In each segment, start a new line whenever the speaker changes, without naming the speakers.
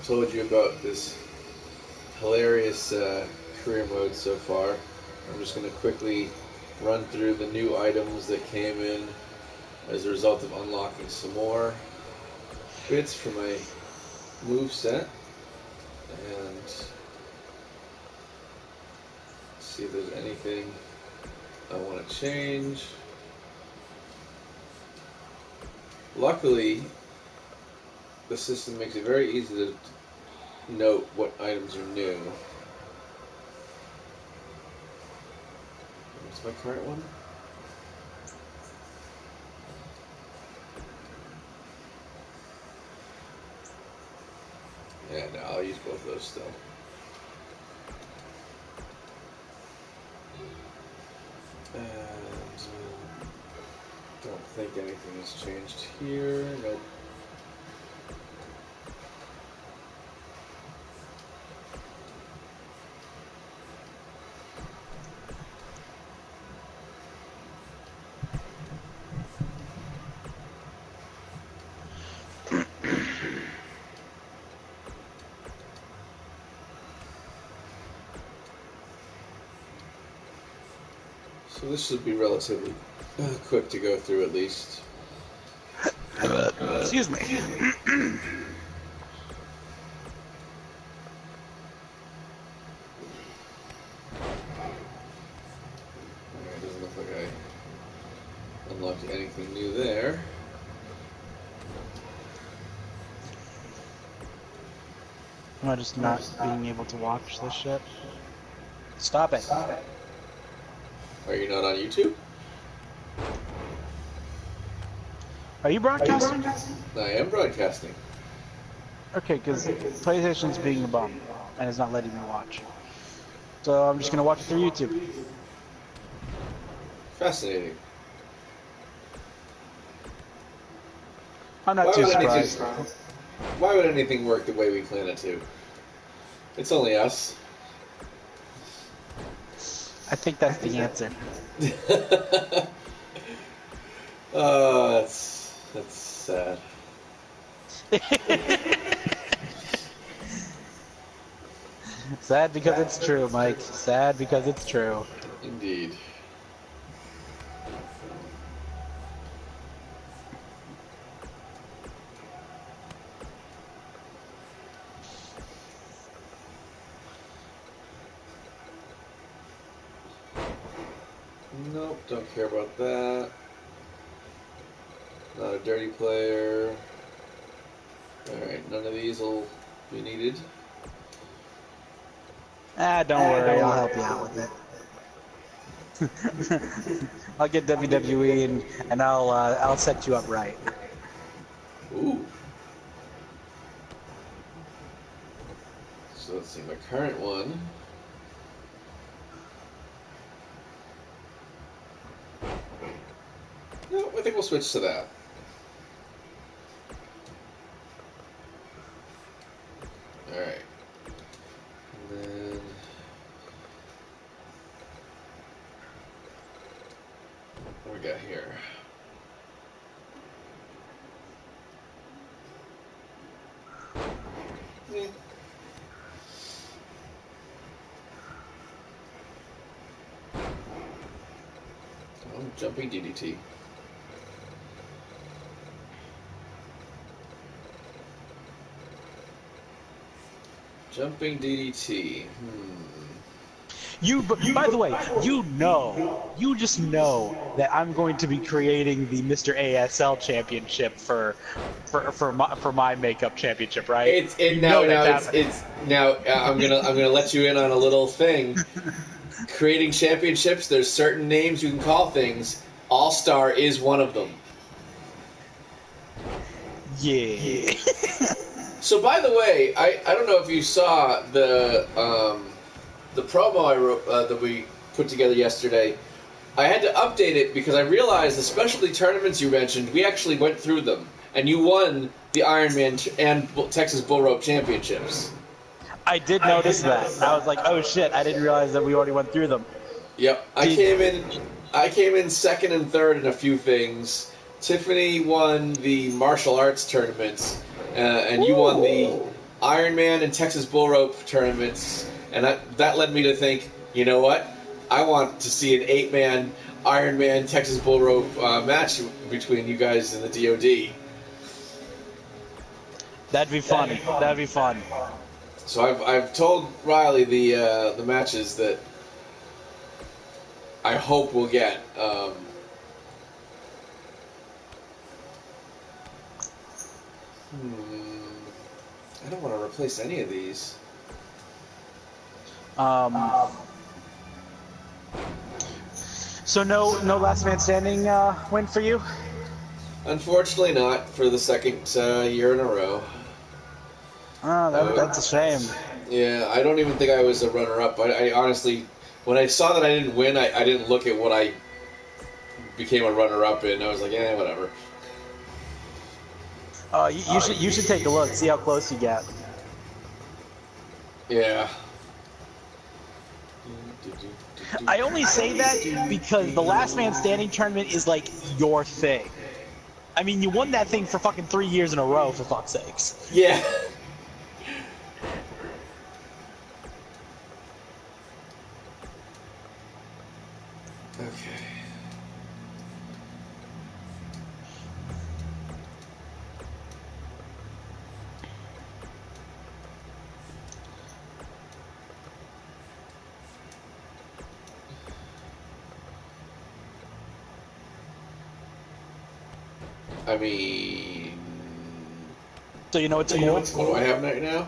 told you about this hilarious career mode so far. I'm just going to quickly run through the new items that came in as a result of unlocking some more bits for my move set, and see if there's anything I want to change. Luckily, the system makes it very easy to note what items are new. What's my current one? Yeah, no, I'll use both of those still. And don't think anything has changed here. Nope. So this should be relatively quick to go through at least.
Excuse me.
It doesn't look like I unlocked anything new there.
Am I just not being able to watch this shit? Stop it.
Are you not on YouTube?
Are you broadcasting?
I am broadcasting.
Okay, because PlayStation's being a bum and it's not letting me watch. So I'm just gonna watch it through YouTube.
Fascinating.
I'm not too surprised.
Why would anything work the way we plan it to? It's only us.
I think that's the answer.
Oh, that's sad.
Sad because it's true, Mike. Sad because it's true.
Indeed. Nope, don't care about that. Not a dirty player. Alright, none of these will be needed.
Don't worry, I'll help you out with it. I'll get WWE and I'll set you up right.
Ooh. So let's see, my current one. No, I think we'll switch to that. Alright. And then what we got here? Yeah. Oh, jumping DDT. Jumping DDT.
By the way, you just know that I'm going to be creating the Mr. ASL championship for my makeup championship, right?
Now I'm gonna let you in on a little thing. Creating championships, there's certain names you can call things. All-Star is one of them.
Yeah.
So, by the way, I don't know if you saw the promo I wrote that we put together yesterday. I had to update it because I realized the specialty tournaments you mentioned, we actually went through them, and you won the Ironman and Texas Bull Rope Championships.
I did notice that. I was like, oh shit, I didn't realize that we already went through them.
Yep, I came in second and third in a few things. Tiffany won the martial arts tournaments, and you won the Iron Man and Texas Bull Rope tournaments, and that led me to think, you know what? I want to see an 8-man Iron Man Texas Bull Rope match between you guys and the DoD.
That'd be funny. That'd be fun.
So I've told Riley the matches that I hope we'll get. I don't want to replace any of these.
So no last man standing win for you?
Unfortunately, not for the second year in a row.
Oh, that's a shame.
Yeah, I don't even think I was a runner-up. I honestly, when I saw that I didn't win, I didn't look at what I became a runner-up in. I was like, whatever.
You should take a look, see how close you get.
Yeah.
I only say that because the last man standing tournament is like your thing. I mean, you won that thing for fucking 3 years in a row, for fuck's sakes.
Yeah. Okay. I mean...
So you know what's cool?
What do I have right now?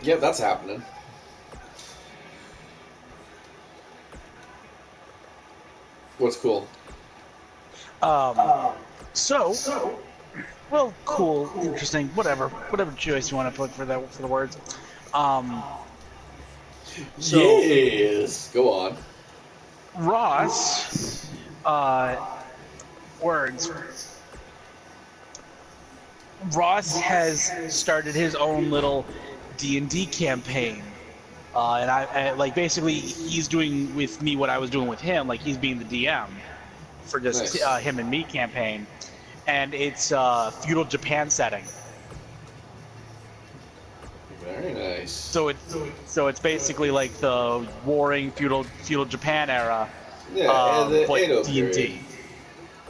Yep, that's happening. What's cool?
Well, cool, interesting, whatever choice you want to put for the words.
Yes, go on.
Ross, words. Ross has started his own little D&D campaign. And I like basically he's doing with me what I was doing with him, like he's being the DM for just
Nice.
Him and Me campaign, and it's feudal Japan setting.
Very nice.
So it's basically like the warring feudal Japan era.
Yeah, and the
but
Edo
D&D.
period.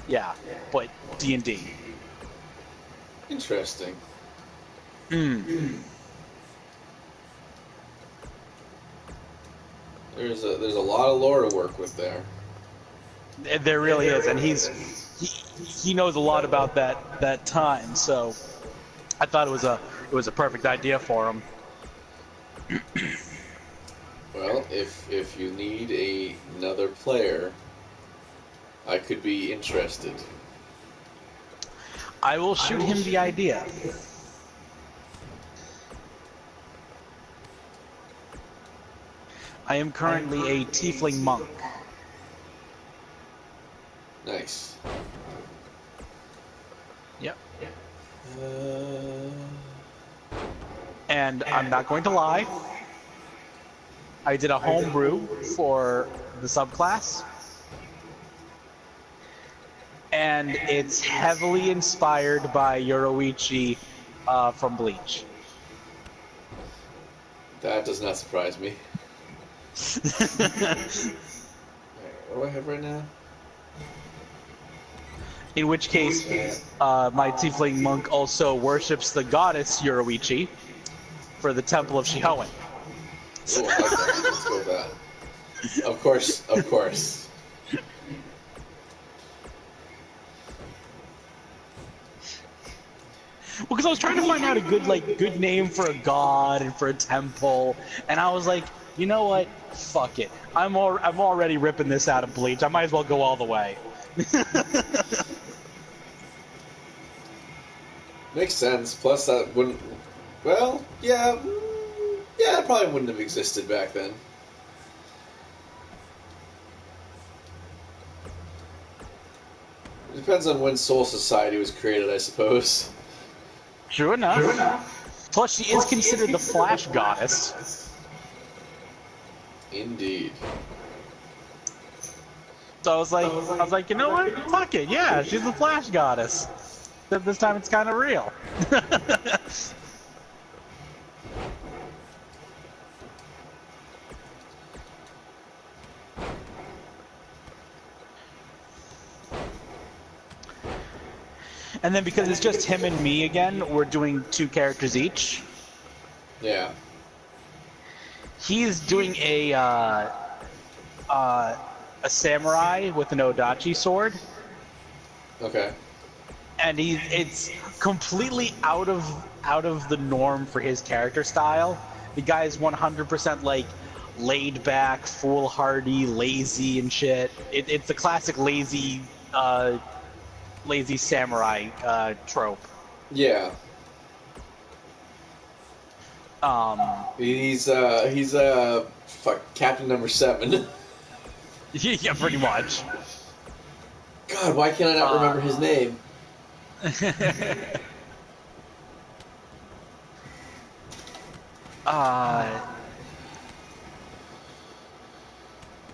Yeah, but D&D.
Interesting. There's a lot of lore to work with there.
There really is, and he knows a lot about that time. So I thought it was a perfect idea for him.
Well, if you need another player, I could be interested.
I will shoot him the idea. I am currently a tiefling monk.
Nice.
Yep. And I'm not going to lie. I did a homebrew for the subclass. And it's heavily inspired by Yoruichi from Bleach.
That does not surprise me. Alright, what do I have right now?
In which case, my tiefling monk also worships the goddess Yoruichi for the Temple of Shihoin.
Oh, I like that. Let's go with that. Of course, of course.
Well, because I was trying to find out a good name for a god and for a temple, and I was like, you know what? Fuck it. I'm already ripping this out of Bleach. I might as well go all the way.
Makes sense. Plus, that wouldn't. Well, yeah, it probably wouldn't have existed back then. It depends on when Soul Society was created, I suppose.
True enough. Plus, she is considered the Flash goddess.
Indeed.
So I was like, you know what? Fuck it, yeah, she's the Flash goddess. This time it's kind of real. And then because it's just him and me again, we're doing 2 characters each.
Yeah.
He's doing a samurai with an Odachi sword.
Okay.
And it's completely out of the norm for his character style. The guy's 100% like laid back, foolhardy, lazy and shit. It's the classic lazy samurai trope.
Yeah. He's fuck, Captain Number 7.
Yeah, pretty much.
God, why can't I not remember his name?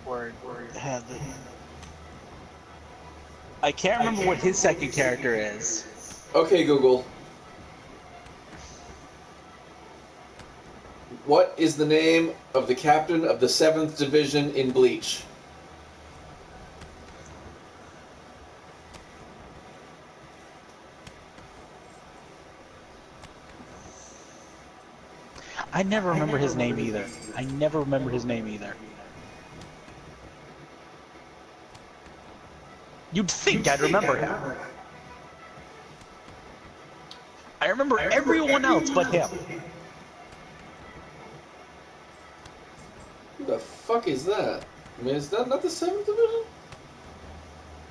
Word. I can't remember what his second character is.
Okay, Google. What is the name of the captain of the 7th Division in Bleach?
I never remember his name either. You'd think I'd remember him. I remember everyone else but him.
Who the fuck is that? I mean, is that not the 7th Division?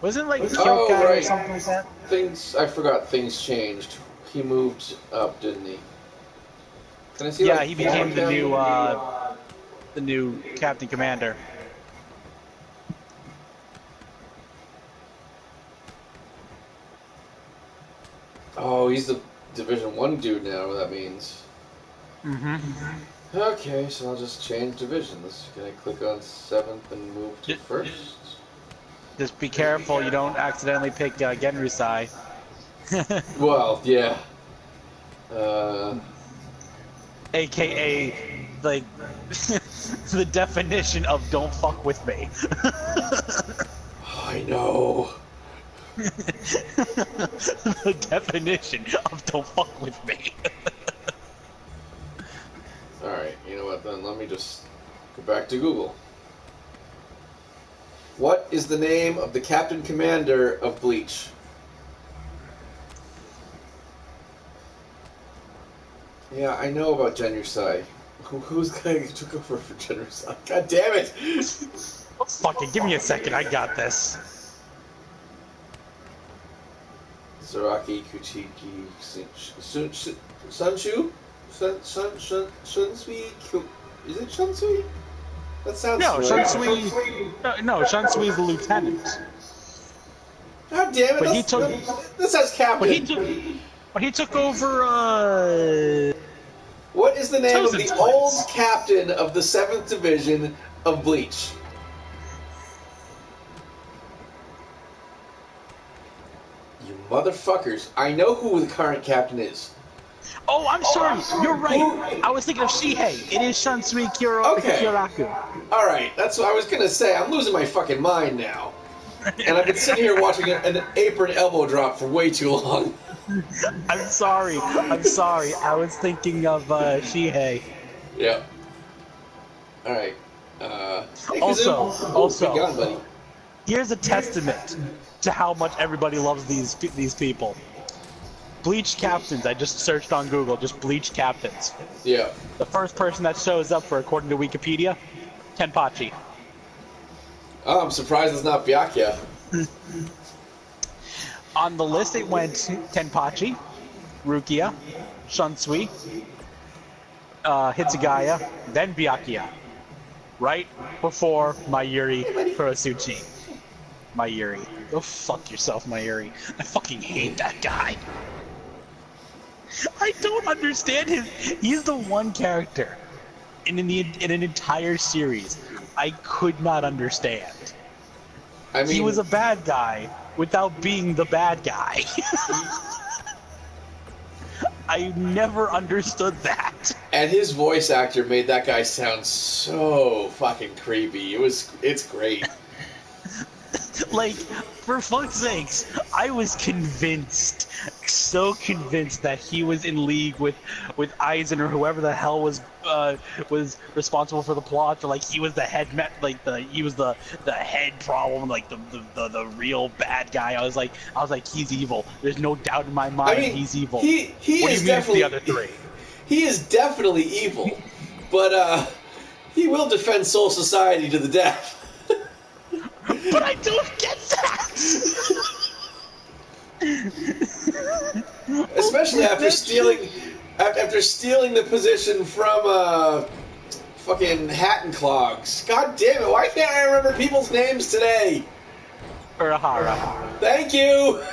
Wasn't it like
Oh,
Kyokai
right.
or something like that?
I forgot things changed. He moved up, didn't he? Can I see?
Yeah,
like,
he became
former
the new Captain Commander.
Oh, he's the Division 1 dude now, that means.
Mm-hmm.
Okay, so I'll just change divisions. Can I click on 7th and move to 1st?
Just be careful you don't accidentally pick Genryusai.
Well, yeah.
AKA, like, the definition of don't fuck with me.
I know.
The definition of don't fuck with me.
Alright, you know what then? Let me just go back to Google. What is the name of the Captain Commander of Bleach? Yeah, I know about Genryusai. Who's the guy who took over for Genryusai? God damn it!
Oh, fuck it, give me a second, I got this.
Zaraki, Kuchiki, Sunshu? Shunsui? Is it Shunsui? That sounds
No,
familiar.
Shunsui. No, Shunsui is the lieutenant.
God damn it!
But
This says captain.
But he took over.
What is the name of the
Chosen's
old
place.
captain of the 7th Division of Bleach? You motherfuckers! I know who the current captain is.
Oh, I'm sorry. You're right. I was thinking of Shihei. It is Shunsui Kyoraku.
Alright, that's what I was gonna say. I'm losing my fucking mind now. And I've been sitting here watching an apron elbow drop for way too long.
I'm sorry. I was thinking of Shihei.
Yep. Alright. Hey,
Also,
be gone, buddy.
Here's a testament to how much everybody loves these people. Bleach captains. I just searched on Google, just Bleach captains.
Yeah.
The first person that shows up for, according to Wikipedia, Kenpachi.
Oh, I'm surprised it's not Byakuya.
On the list, it went Kenpachi, Rukia, Shunsui, Hitsugaya, then Byakuya. Right before Mayuri Kurosuchi. Mayuri. Go fuck yourself, Mayuri. I fucking hate that guy. I don't understand his... He's the one character in an entire series I could not understand.
I mean,
he was a bad guy without being the bad guy. I never understood that.
And his voice actor made that guy sound so fucking creepy. It's great.
Like, for fuck's sakes, I was convinced, so convinced that he was in league with Eisen or whoever the hell was responsible for the plot, or like he was the head he was the head problem, like the real bad guy. I was like he's evil. There's no doubt in my mind he's evil.
He
what
is
do you mean
definitely
it's the other three?
He is definitely evil, but he will defend Soul Society to the death.
But I don't get that.
Especially after stealing the position from fucking Hatton Clogs. God damn it! Why can't I remember people's names today?
Urahara.
Thank you.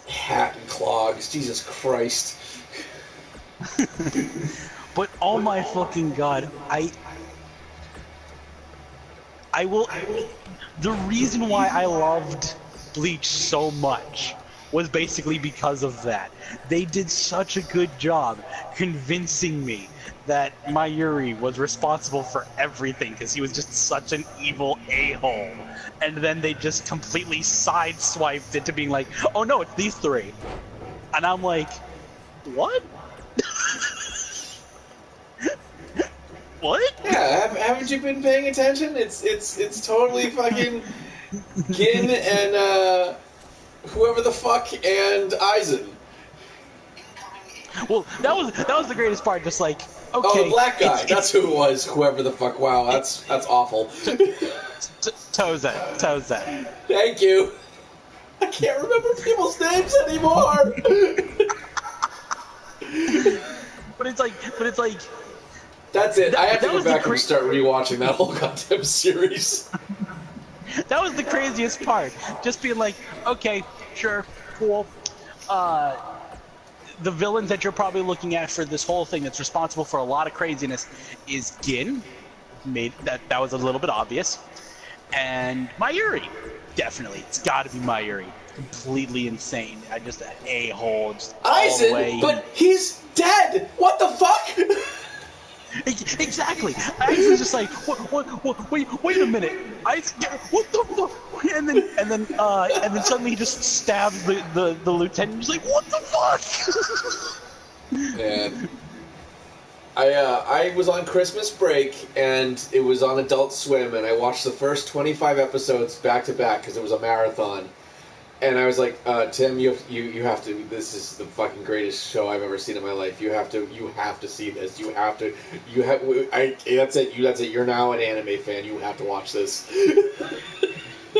Hatton Clogs. Jesus Christ.
But oh my fucking god, I will. The reason why I loved Bleach so much was basically because of that. They did such a good job convincing me that Mayuri was responsible for everything because he was just such an evil a-hole. And then they just completely sideswiped it to being like, oh no, it's these three. And I'm like, what? What?
Yeah, haven't you been paying attention? It's totally fucking Gin and whoever the fuck and Eisen.
Well, that was the greatest part. Just like, okay,
oh, the black guy. That's who it was. Whoever the fuck. Wow, that's awful.
Tozen.
Thank you. I can't remember people's names anymore.
But it's like.
That's it. I have to go back and start rewatching that whole goddamn series.
That was the craziest part. Just being like, okay, sure, cool. The villains that you're probably looking at for this whole thing that's responsible for a lot of craziness is Gin. That was a little bit obvious. And Mayuri. Definitely. It's got to be Mayuri. Completely insane. Just an a-hole.
Eisen, but he's dead. What the fuck?
Exactly. I was just like, wait a minute. What the fuck? And then suddenly he just stabs the lieutenant. He's like, what the fuck?
Man, I was on Christmas break and it was on Adult Swim, and I watched the first 25 episodes back to back because it was a marathon. And I was like, Tim, you have to. This is the fucking greatest show I've ever seen in my life. You have to see this. That's it. You're now an anime fan. You have to watch this.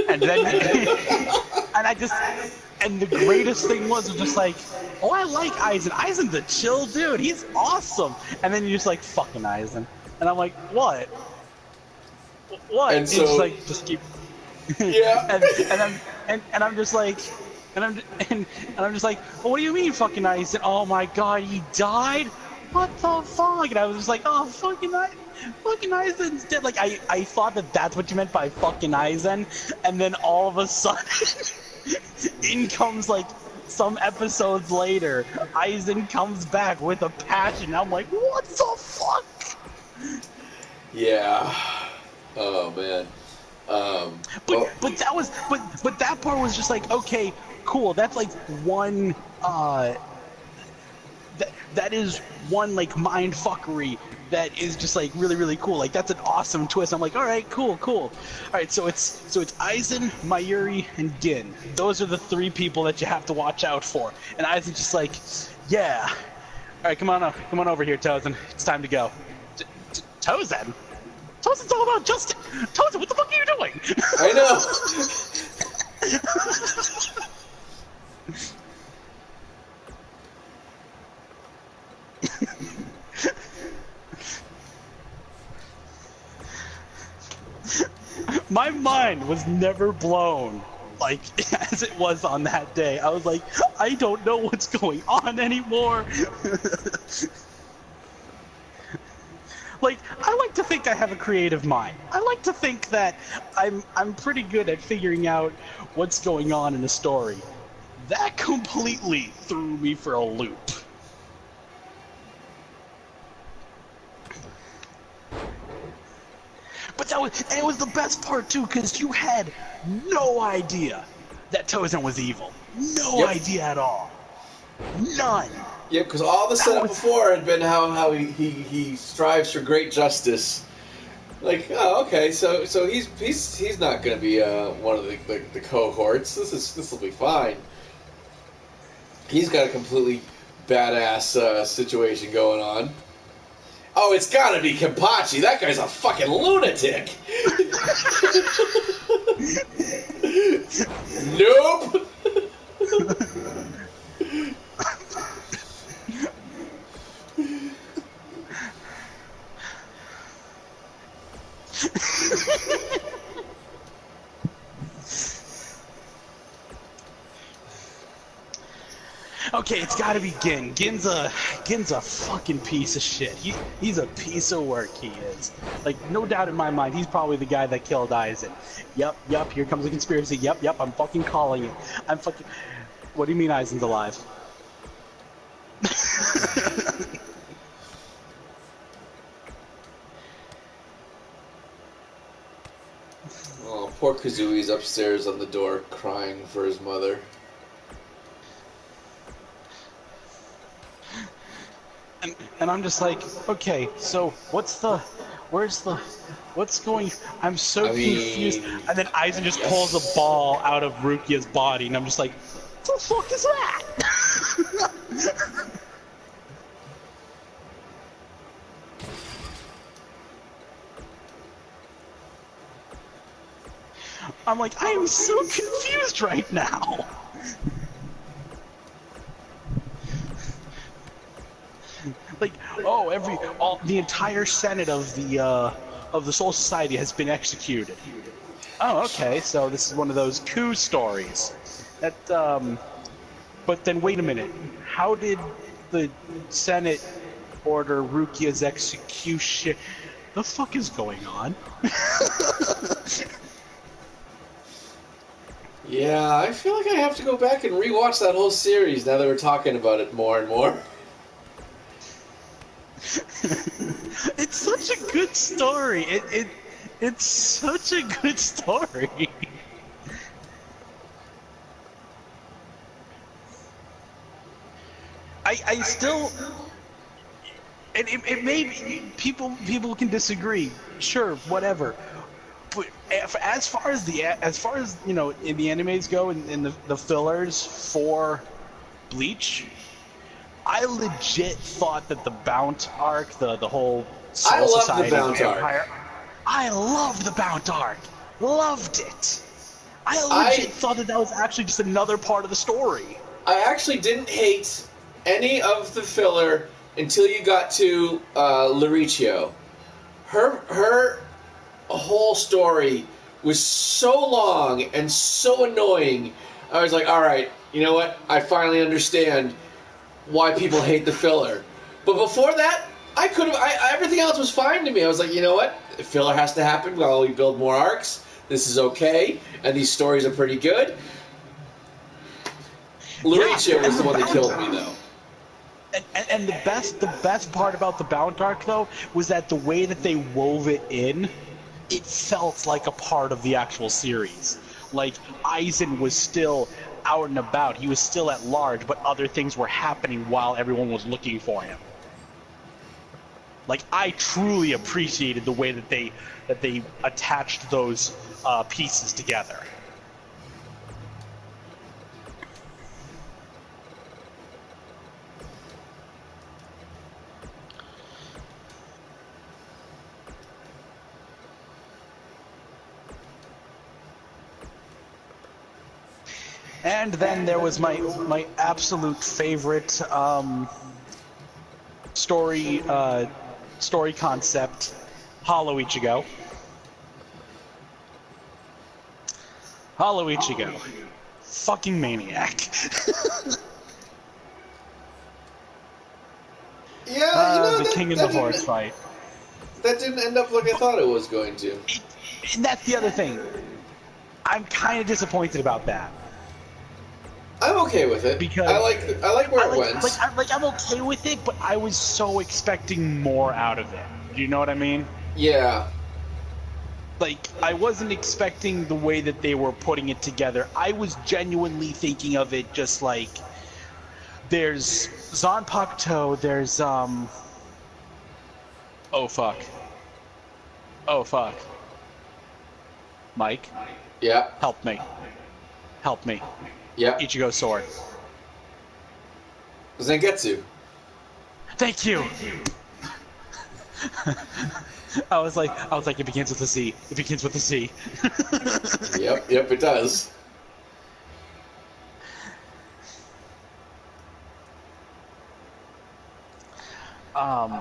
And then, and the greatest thing was just like, oh, I like Eisen. Eisen's a chill dude. He's awesome. And then you're just like, fucking Eisen. And I'm like, what? What?
And so,
just keep.
Yeah.
and I'm just like, and I'm just like, well, what do you mean, fucking Eisen? Oh my god, he died? What the fuck? And I was just like, oh, fucking Eisen's dead. Like, I thought that's what you meant by fucking Eisen, and then all of a sudden, in comes like some episodes later, Eisen comes back with a passion. I'm like, what the fuck?
Yeah. Oh man.
But that part was just like, okay, cool. That's like one that is one like mind fuckery that is just like really, really cool. Like, that's an awesome twist. I'm like, all right, cool. All right, so it's Eisen, Mayuri, and Gin. Those are the three people that you have to watch out for. And Eisen's just like, yeah. All right, come on over here, Tozen. It's time to go. Tozen? Tozen's all about Justin. Tozen, what the fuck are you doing?
I know.
My mind was never blown like as it was on that day. I was like, I don't know what's going on anymore. Like, I like to think I have a creative mind. I like to think that I'm pretty good at figuring out what's going on in a story. That completely threw me for a loop. But it was the best part too, because you had no idea that Tozan was evil. No idea at all. None.
Yep, because all the setup before had been how he strives for great justice. Like, oh, okay, so he's not going to be one of the cohorts. This will be fine. He's got a completely badass situation going on. Oh, it's got to be Kenpachi. That guy's a fucking lunatic. Nope.
Okay, it's gotta be Gin. Gin's a fucking piece of shit. He's a piece of work, he is. Like, no doubt in my mind, he's probably the guy that killed Aizen. Yep, here comes the conspiracy. Yep, I'm fucking calling it. I'm fucking... What do you mean Aizen's alive?
Oh, poor Kazui's upstairs on the door crying for his mother.
And I'm just like, okay, so what's going... I'm so confused. And then Aizen just pulls a ball out of Rukia's body, and I'm just like, what the fuck is that? I'm like, I am so confused right now. Like, oh, the entire Senate of the Soul Society has been executed. Oh, okay, so this is one of those coup stories. That, but then wait a minute. How did the Senate order Rukia's execution? The fuck is going on?
Yeah, I feel like I have to go back and rewatch that whole series now that we're talking about it more and more.
It's such a good story. It's such a good story. I still, and it may be, people can disagree. Sure, whatever. But as far as you know, in the animes go, in the fillers for Bleach, I legit thought that the Bount arc, the whole Soul Society Empire, I loved the Bount arc. Loved it. I legit thought that was actually just another part of the story.
I actually didn't hate any of the filler until you got to Lauricchio. Her whole story was so long and so annoying. I was like, all right, you know what? I finally understand why people hate the filler. But before that, everything else was fine to me. I was like, you know what? The filler has to happen while we build more arcs. This is okay, and these stories are pretty good. Lauricchio was the one that killed me, though.
And the best part about the Bount arc, though, was that the way that they wove it in, it felt like a part of the actual series. Like, Aizen was still out and about. He was still at large, but other things were happening while everyone was looking for him. Like, I truly appreciated the way that they attached those pieces together. And then there was my absolute favorite story concept, Hollow Ichigo. Hollow Ichigo. Fucking maniac.
Yeah,
the king in the horse fight.
that didn't end up like I thought it was going to.
And that's the other thing. I'm kind of disappointed about that.
I'm okay with it
Because
I like where it went.
I'm okay with it, but I was so expecting more out of it. Do you know what I mean?
Yeah.
Like, I wasn't expecting the way that they were putting it together. I was genuinely thinking of it just like, there's Zanpakuto, there's, oh fuck. Oh fuck. Mike?
Yeah.
Help me. Help me.
Yeah.
Ichigo's sword.
Zangetsu.
Thank you! I was like, it begins with a Z. It begins with a Z.
Yep, it does.
But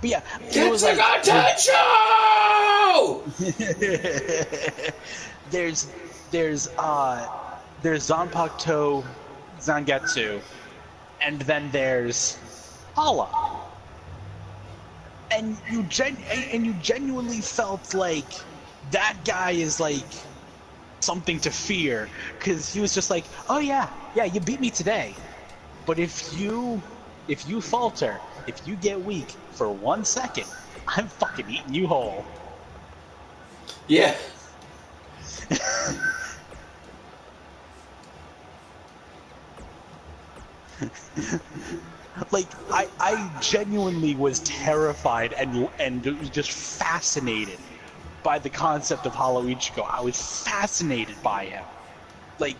yeah,
it was like attention!
there's Zanpakuto, Zangetsu, and then there's Hala. And you genuinely felt like that guy is like something to fear, because he was just like, oh yeah, you beat me today, but if you falter, if you get weak for 1 second, I'm fucking eating you whole.
Yeah.
Like, I genuinely was terrified and just fascinated by the concept of Hollow Ichigo. I was fascinated by him. Like,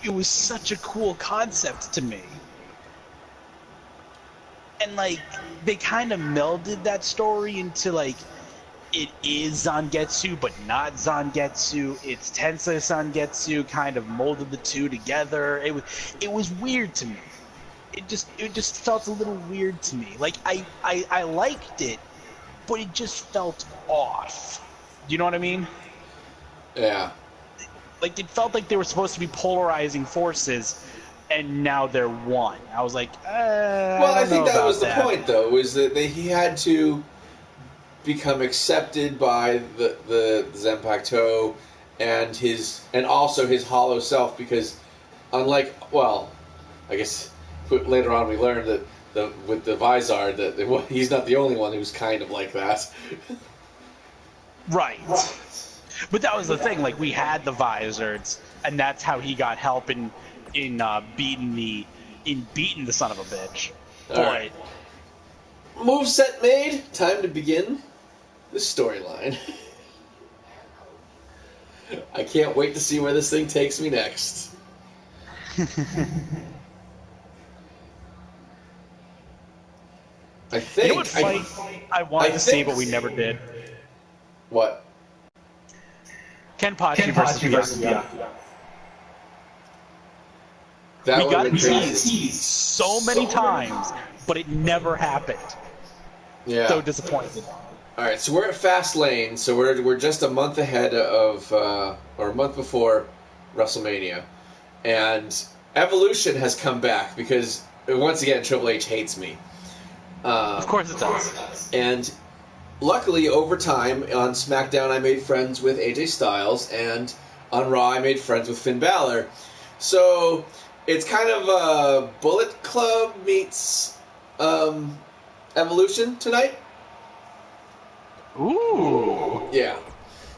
it was such a cool concept to me. And, like, they kind of melded that story into, like, it is Zangetsu, but not Zangetsu. It's Tensei Zangetsu, kind of molded the two together. It was weird to me. It just felt a little weird to me. Like, I liked it, but it just felt off. Do you know what I mean?
Yeah.
Like, it felt like they were supposed to be polarizing forces, and now they're one. I was like,
well, I think that was the point, though, was that he had to become accepted by the Zanpakuto and also his hollow self, because unlike, well, I guess later on we learned that with the Vizard that he's not the only one who's kind of like that.
Right. But that was the thing. Like, we had the Vizards, and that's how he got help in beating the son of a bitch.
All right. Moveset made. Time to begin the storyline. I can't wait to see where this thing takes me next. I think.
You know what fight I wanted to see, but we never did?
What?
Kenpachi versus Byakuya.
We
got teased so many times, but it never happened.
Yeah.
So disappointed.
All right, so we're at Fast Lane, so we're just a month ahead of, or a month before WrestleMania, and Evolution has come back because once again Triple H hates me.
Of course it does.
And luckily, over time on SmackDown, I made friends with AJ Styles, and on Raw, I made friends with Finn Balor. So it's kind of a Bullet Club meets Evolution tonight.
Ooh.
Yeah.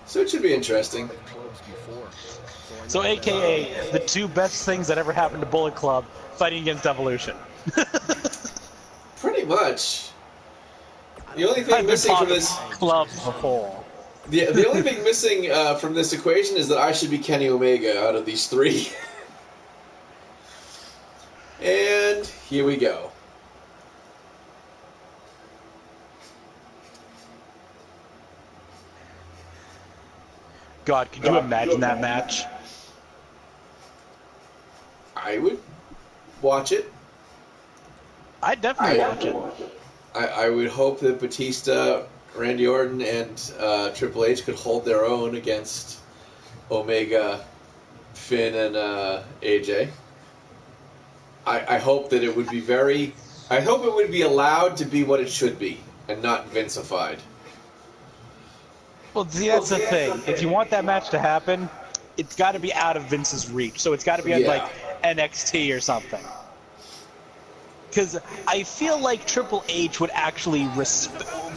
So it should be interesting.
So, AKA the two best things that ever happened to Bullet Club fighting against Evolution.
Pretty much. The only thing missing from this
club before.
The only thing missing from this equation is that I should be Kenny Omega out of these three. And here we go.
God, could you imagine that match?
I would watch it.
I'd definitely watch it.
I would hope that Batista, Randy Orton, and Triple H could hold their own against Omega, Finn, and AJ. I hope that it would be I hope it would be allowed to be what it should be. and not Vincified.
Well, see, that's the thing. If you want that match to happen, it's got to be out of Vince's reach. So it's got to be on, like, NXT or something. Because I feel like Triple H would actually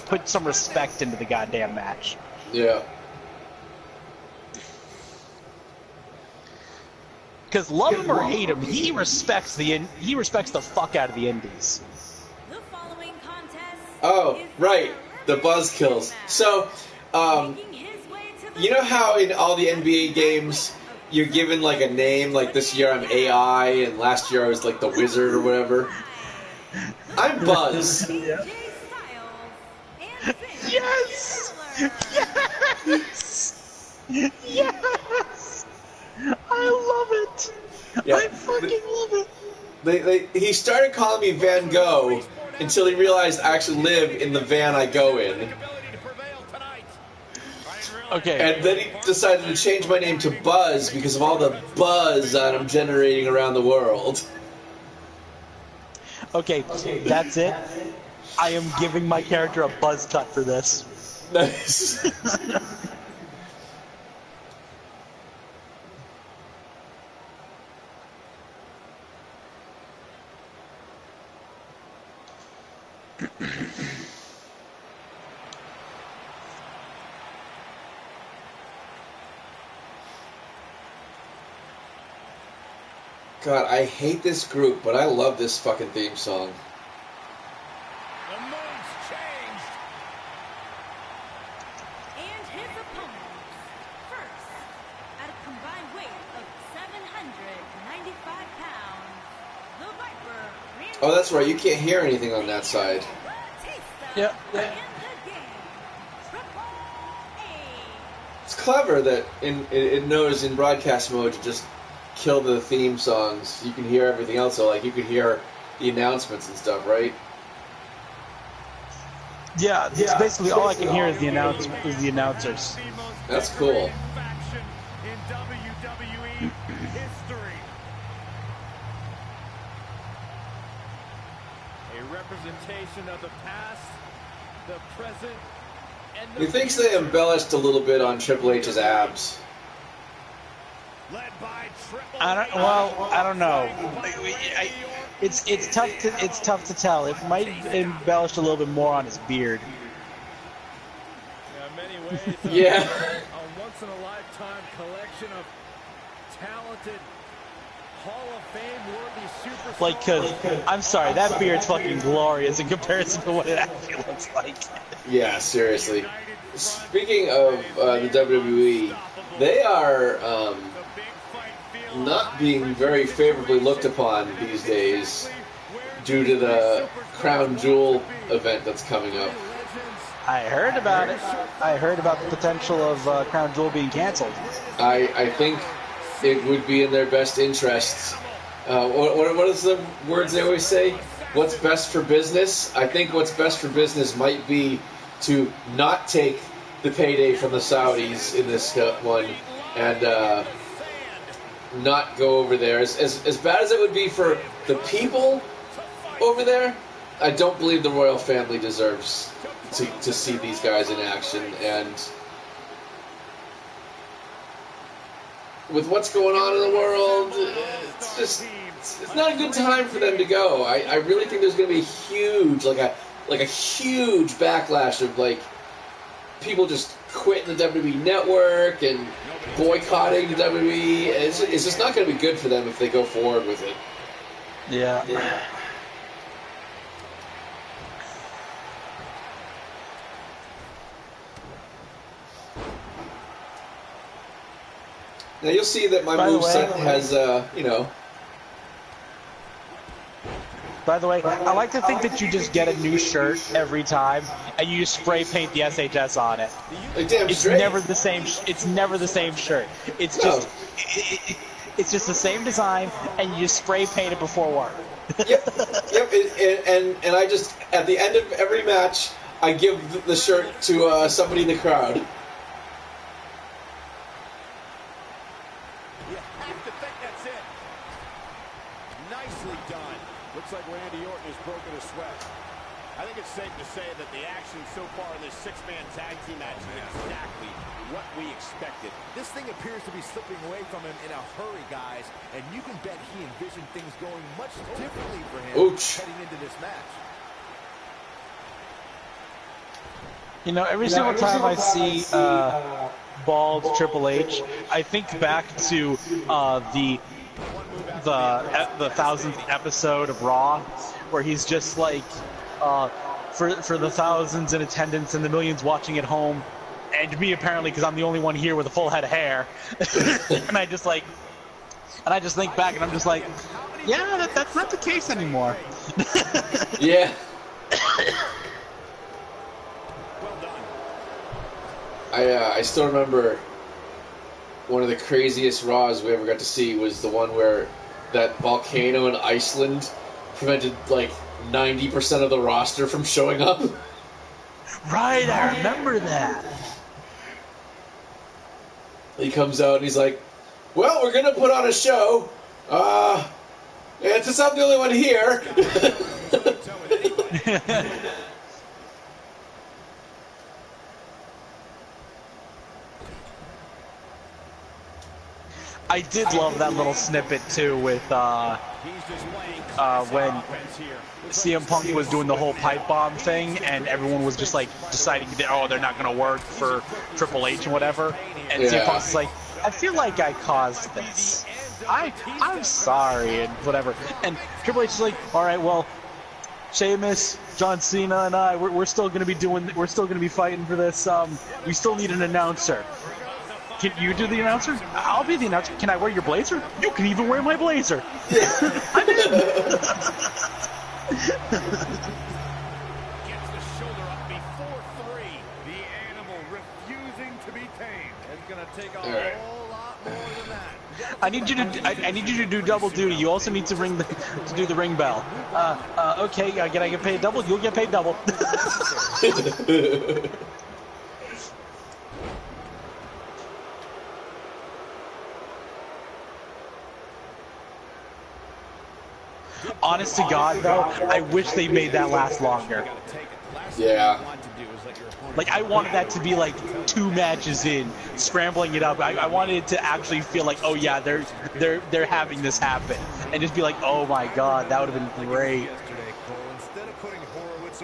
put some respect into the goddamn match.
Yeah.
Because love him or hate him, he respects the fuck out of the Indies.
The following contest
Oh, right. The Buzzkills. So, you know how in all the NBA games you're given like a name, like this year I'm AI and last year I was like the Wizard or whatever? I'm Buzz.
Yes! Yes! Yes! I love it!
Yeah.
I fucking love it!
He started calling me Van Gogh until he realized I actually live in the van I go in.
Okay.
And then he decided to change my name to Buzz because of all the buzz that I'm generating around the world.
Okay, that's it. I am giving my character a buzz cut for this.
Nice. God, I hate this group, but I love this fucking theme song.
The moves changed.
And his opponent, first, at a combined weight of 795 pounds, the Viper.
Oh, that's right, you can't hear anything on that side.
Yep.
In the game, Triple H.
It's clever that it knows in broadcast mode to just kill the theme songs. You can hear everything else, so like you can hear the announcements and stuff, right?
Yeah, it's basically all I can hear is the announcers.
That's cool.
Faction in WWE history. A representation of the past, the present, and the
He thinks they embellished a little bit on Triple H's abs.
led by Triple
I don't know. It's tough to tell. It might embellish a little bit more on his beard.
In many ways,
Yeah.
a once-in-a-lifetime collection of talented Hall of Fame-worthy superstars.
Like, cause I'm sorry, that beard's fucking glorious in comparison to what it actually looks like.
Yeah, seriously. Speaking of the WWE, they are not being very favorably looked upon these days due to the Crown Jewel event that's coming up.
I heard about it. I heard about the potential of Crown Jewel being canceled.
I think it would be in their best interests. What is the words they always say? What's best for business? I think what's best for business might be to not take the payday from the Saudis in this one and not go over there. As bad as it would be for the people over there, I don't believe the royal family deserves to see these guys in action. And with what's going on in the world, it's not a good time for them to go. I really think there's going to be a huge backlash of like people just quitting the WWE network and boycotting the WWE. It's just not going to be good for them if they go forward with it.
Yeah.
Now you'll see that my moveset has,
By the way, I like to think that you just get a new shirt every time, and you just spray paint the SHS on it.
like damn
It's
straight.
never the same. It's never the same shirt. It's just, it's just the same design, and you just spray paint it before work.
Yep. And I just at the end of every match, I give the shirt to somebody in the crowd.
You have to think that's it. Nicely done. Looks like Randy Orton has broken a sweat.
I think it's safe to say that the action so far in this six-man tag team match is exactly what we expected.
This thing appears to be slipping away from him in a hurry, guys, and you can bet he envisioned things going much differently for him heading into this match.
You know, every single time I see bald Triple H, I think back to the 1000th episode of Raw, where he's just like, for the thousands in attendance and the millions watching at home, and me apparently because I'm the only one here with a full head of hair, and I just think back and I'm just like, yeah, that's not the case anymore.
Yeah. I still remember one of the craziest Raws we ever got to see was the one where that volcano in Iceland prevented like 90% of the roster from showing up.
Right, I remember that.
He comes out and he's like, well, we're going to put on a show. And since I'm the only one here...
I did love that little snippet too with when CM Punk was doing the whole pipe bomb thing and everyone was just like deciding that, oh, they're not going to work for Triple H and whatever, and CM Punk's like, I feel like I caused this. I'm sorry and whatever, and Triple H is like, all right, well, Sheamus, John Cena, and I, we're still going to be fighting for this. We still need an announcer. Can you do the announcer? I'll be the announcer. Can I wear your blazer? You can even wear my blazer. I'm in.
Gets the shoulder up before 3. The animal refusing to be tamed. It's going to take a whole lot more than that.
I need you to do double duty. You also need to do the ring bell. Okay, can I get paid double? You'll get paid double. Honest to God, though, I wish they made that last longer.
Yeah.
Like, I wanted that to be like 2 matches in, scrambling it up. I wanted it to actually feel like, oh yeah, they're having this happen, and just be like, oh my God, that would have been great.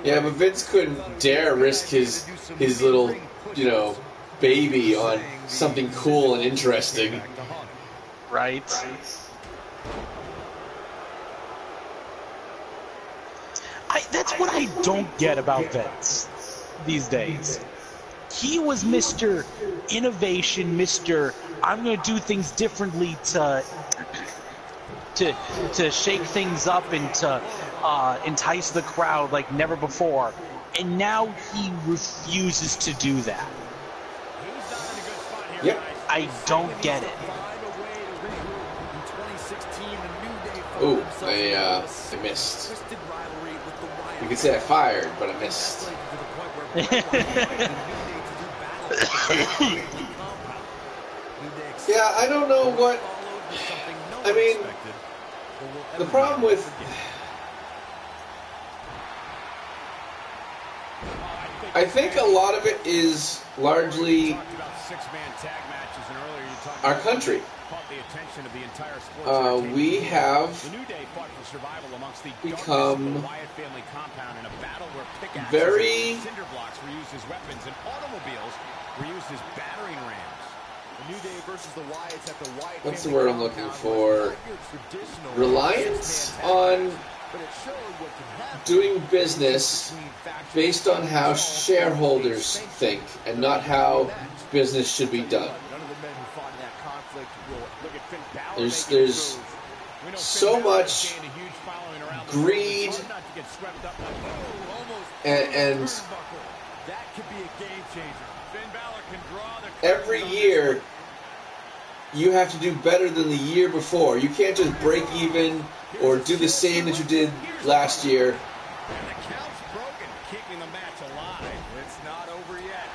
Yeah, but Vince couldn't dare risk his little, baby on something cool and interesting.
Right. That's what I don't get about Vince these days. He was Mr. Innovation, Mr. I'm going to do things differently to shake things up and to entice the crowd like never before. And now he refuses to do that.
Yep.
I don't get it.
Ooh, I missed. You could say I fired, but I missed. Yeah, I don't know what... I mean, the problem with... I think a lot of it is largely our country. We have become very what's the word I'm looking for? Reliant on doing business based on how shareholders think and not how business should be done. There's so much greed and every year you have to do better than the year before. You can't just break even or do the same that you did last year.
And the count's broken, keeping the match alive. It's not over yet.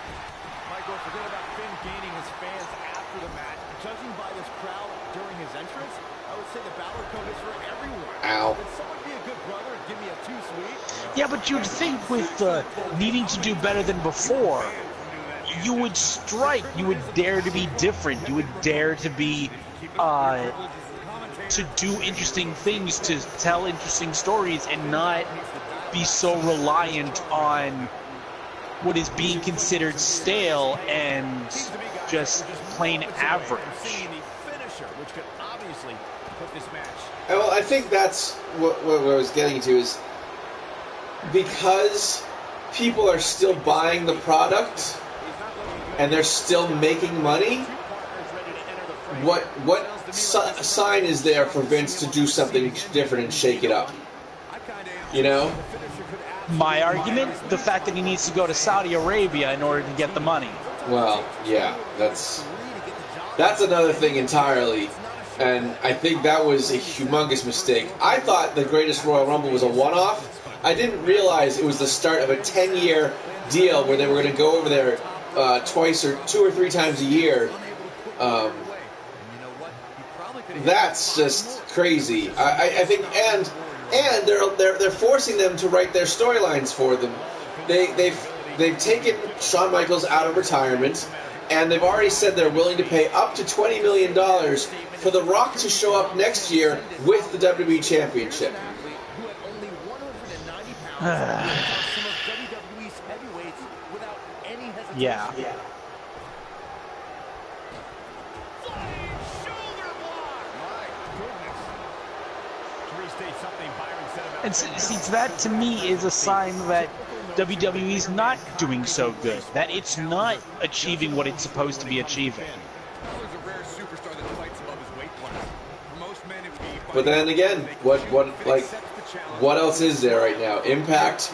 Michael, forget about Finn gaining his fans after the match.
Judging by this crowd during his entrance, I would say the Balor code is for everyone.
Ow.
Would someone be a good brother and give me a too sweet?
Yeah, but you'd think with needing to do better than before, you would strike. You would dare to be different. You would dare to be, to do interesting things, to tell interesting stories, and not be so reliant on what is being considered stale and just plain average.
Well, I think that's what I was getting to, is because people are still buying the product and they're still making money, what sign is there for Vince to do something different and shake it up? You know?
My argument, the fact that he needs to go to Saudi Arabia in order to get the money.
Well, yeah, that's another thing entirely, and I think that was a humongous mistake. I thought the Greatest Royal Rumble was a one-off. I didn't realize it was the start of a 10-year deal where they were going to go over there twice or 2 or 3 times a year. That's just crazy. I think, and they're forcing them to write their storylines for them. They've taken Shawn Michaels out of retirement, and they've already said they're willing to pay up to $20 million for The Rock to show up next year with the WWE Championship.
Yeah. And see, that to me is a sign that WWE's not doing so good. That it's not achieving what it's supposed to be achieving.
But then again, what else is there right now? Impact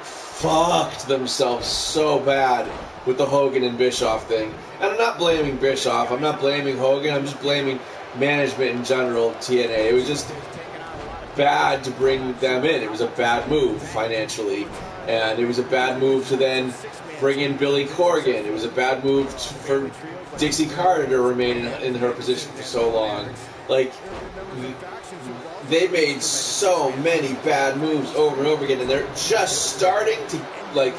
fucked themselves so bad with the Hogan and Bischoff thing. And I'm not blaming Bischoff, I'm not blaming Hogan, I'm just blaming management in general, TNA. It was just bad to bring them in. It was a bad move financially. And it was a bad move to then bring in Billy Corgan. It was a bad move for Dixie Carter to remain in her position for so long. Like, they made so many bad moves over and over again, and they're just starting to, like,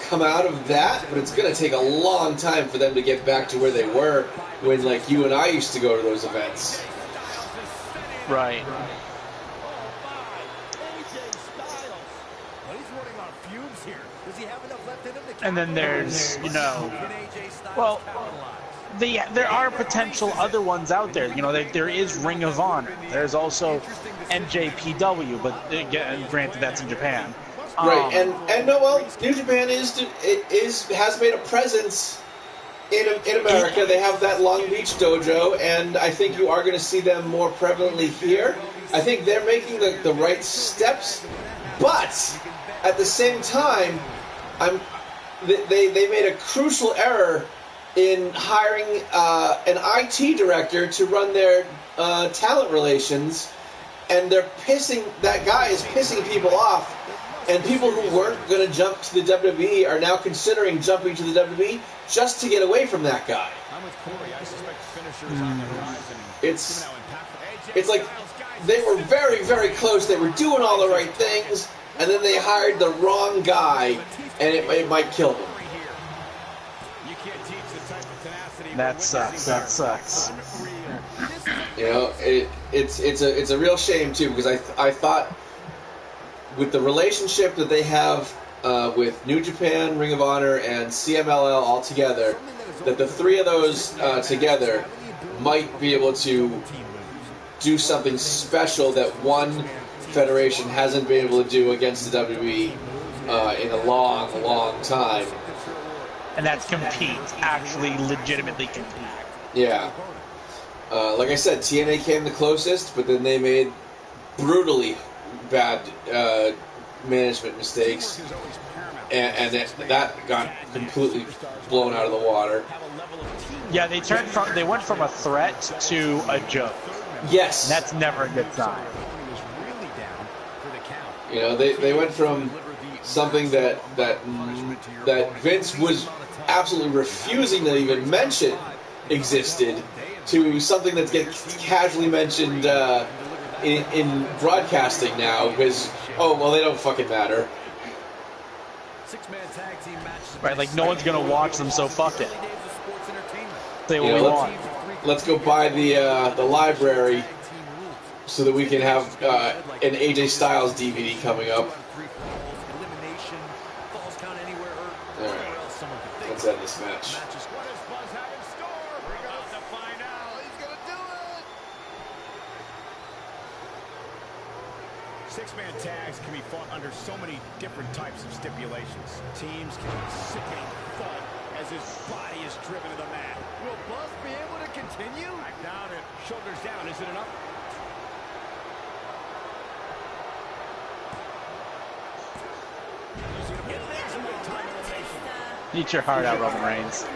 come out of that, but it's going to take a long time for them to get back to where they were when, like, you and I used to go to those events.
Right. And then there's, you know, well, there are potential other ones out there. You know, there is Ring of Honor. There's also NJPW, but again, granted, that's in Japan.
Right, and no, well, New Japan has made a presence in America. They have that Long Beach dojo, and I think you are going to see them more prevalently here. I think they're making the right steps, but at the same time, they made a crucial error in hiring an IT director to run their talent relations, and that guy is pissing people off, and people who weren't going to jump to the WWE are now considering jumping to the WWE just to get away from that guy. It's like they were very, very close. They were doing all the right things, and then they hired the wrong guy, and it might kill them.
That sucks. That sucks.
You know, it's a real shame too, because I thought with the relationship that they have with New Japan, Ring of Honor, and CMLL all together, that the three of those together might be able to do something special that one federation hasn't been able to do against the WWE in a long, long time.
And that's compete, actually legitimately compete.
Yeah. Like I said, TNA came the closest, but then they made brutally bad management mistakes, and that got completely blown out of the water.
Yeah, they went from a threat to a joke.
Yes.
And that's never a good sign.
You know, they went from something that Vince was absolutely refusing to even mention existed to something that gets casually mentioned in broadcasting now because, oh, well, they don't fucking matter.
Right, like no one's gonna watch them, so fuck it. Say what
You know,
we want.
Let's go buy the library so that we can have an AJ Styles DVD coming up. Alright, let's end this match.
Six-man tags can be fought under so many different types of stipulations. Teams can be sickening fought as his body is driven to the mat.
Will Buzz be able to continue?
I doubt it. Shoulders down, is it enough?
Eat your heart out, Roman Reigns.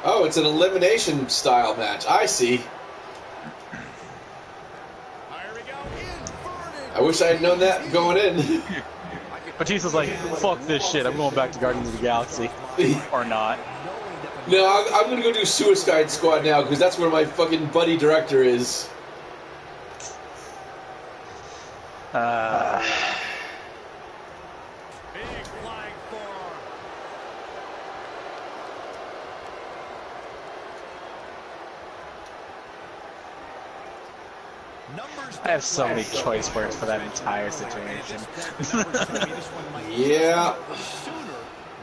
Oh, it's an elimination style match. I see. I wish I had known that going in.
Batista's like, fuck this shit, I'm going back to Guardians of the Galaxy. Or not.
No, I'm gonna go do Suicide Squad now because that's where my fucking buddy director is.
Big flying forearm.
I have so many choice words for that entire situation.
Yeah.
Sooner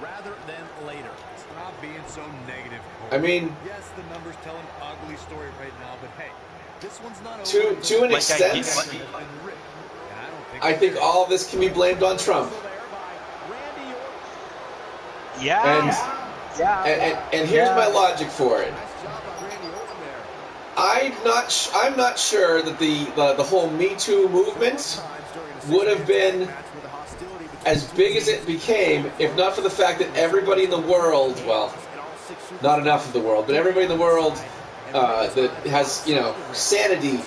rather than later. Stop being so negative.
I mean,
Yes, the numbers tell an ugly story right now, but hey, this one's not
to an extent, I think all of this can be blamed on Trump.
Yeah.
And here's my logic for it. I'm not sure that the whole Me Too movement would have been as big as it became if not for the fact that everybody in the world, well, not enough of the world, but everybody in the world that has, you know, sanity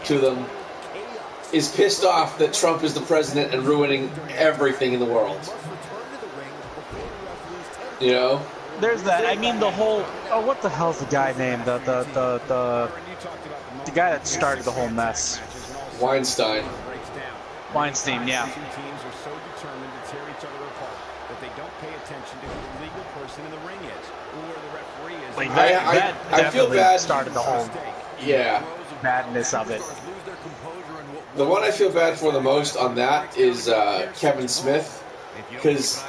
to them is pissed off that Trump is the president and ruining everything in the world. You know?
There's that. I mean, the whole. Oh, what the hell's the guy named? The guy that started the whole mess.
Weinstein.
Weinstein, yeah.
Two teams are so determined to tear each other apart that they don't pay attention to who the legal person in the ring is or where the referee is.
Like that
I feel
definitely
bad.
started the whole
Yeah.
madness of it.
The one I feel bad for the most on that is Kevin Smith, because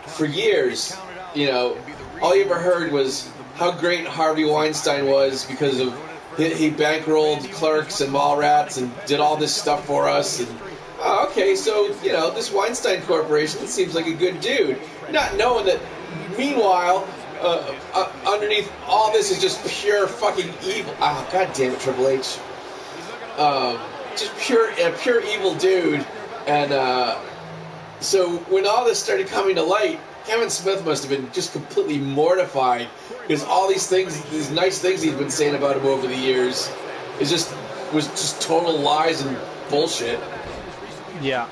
for years, you know, all you ever heard was how great Harvey Weinstein was because of he bankrolled Clerks and Mallrats and did all this stuff for us. And okay, so you know this Weinstein Corporation seems like a good dude, not knowing that meanwhile underneath all this is just pure fucking evil. Oh, god damn it, Triple H. Just pure evil dude. And so when all this started coming to light, Kevin Smith must have been just completely mortified because all these things, these nice things he'd been saying about him over the years, was just total lies and bullshit.
Yeah.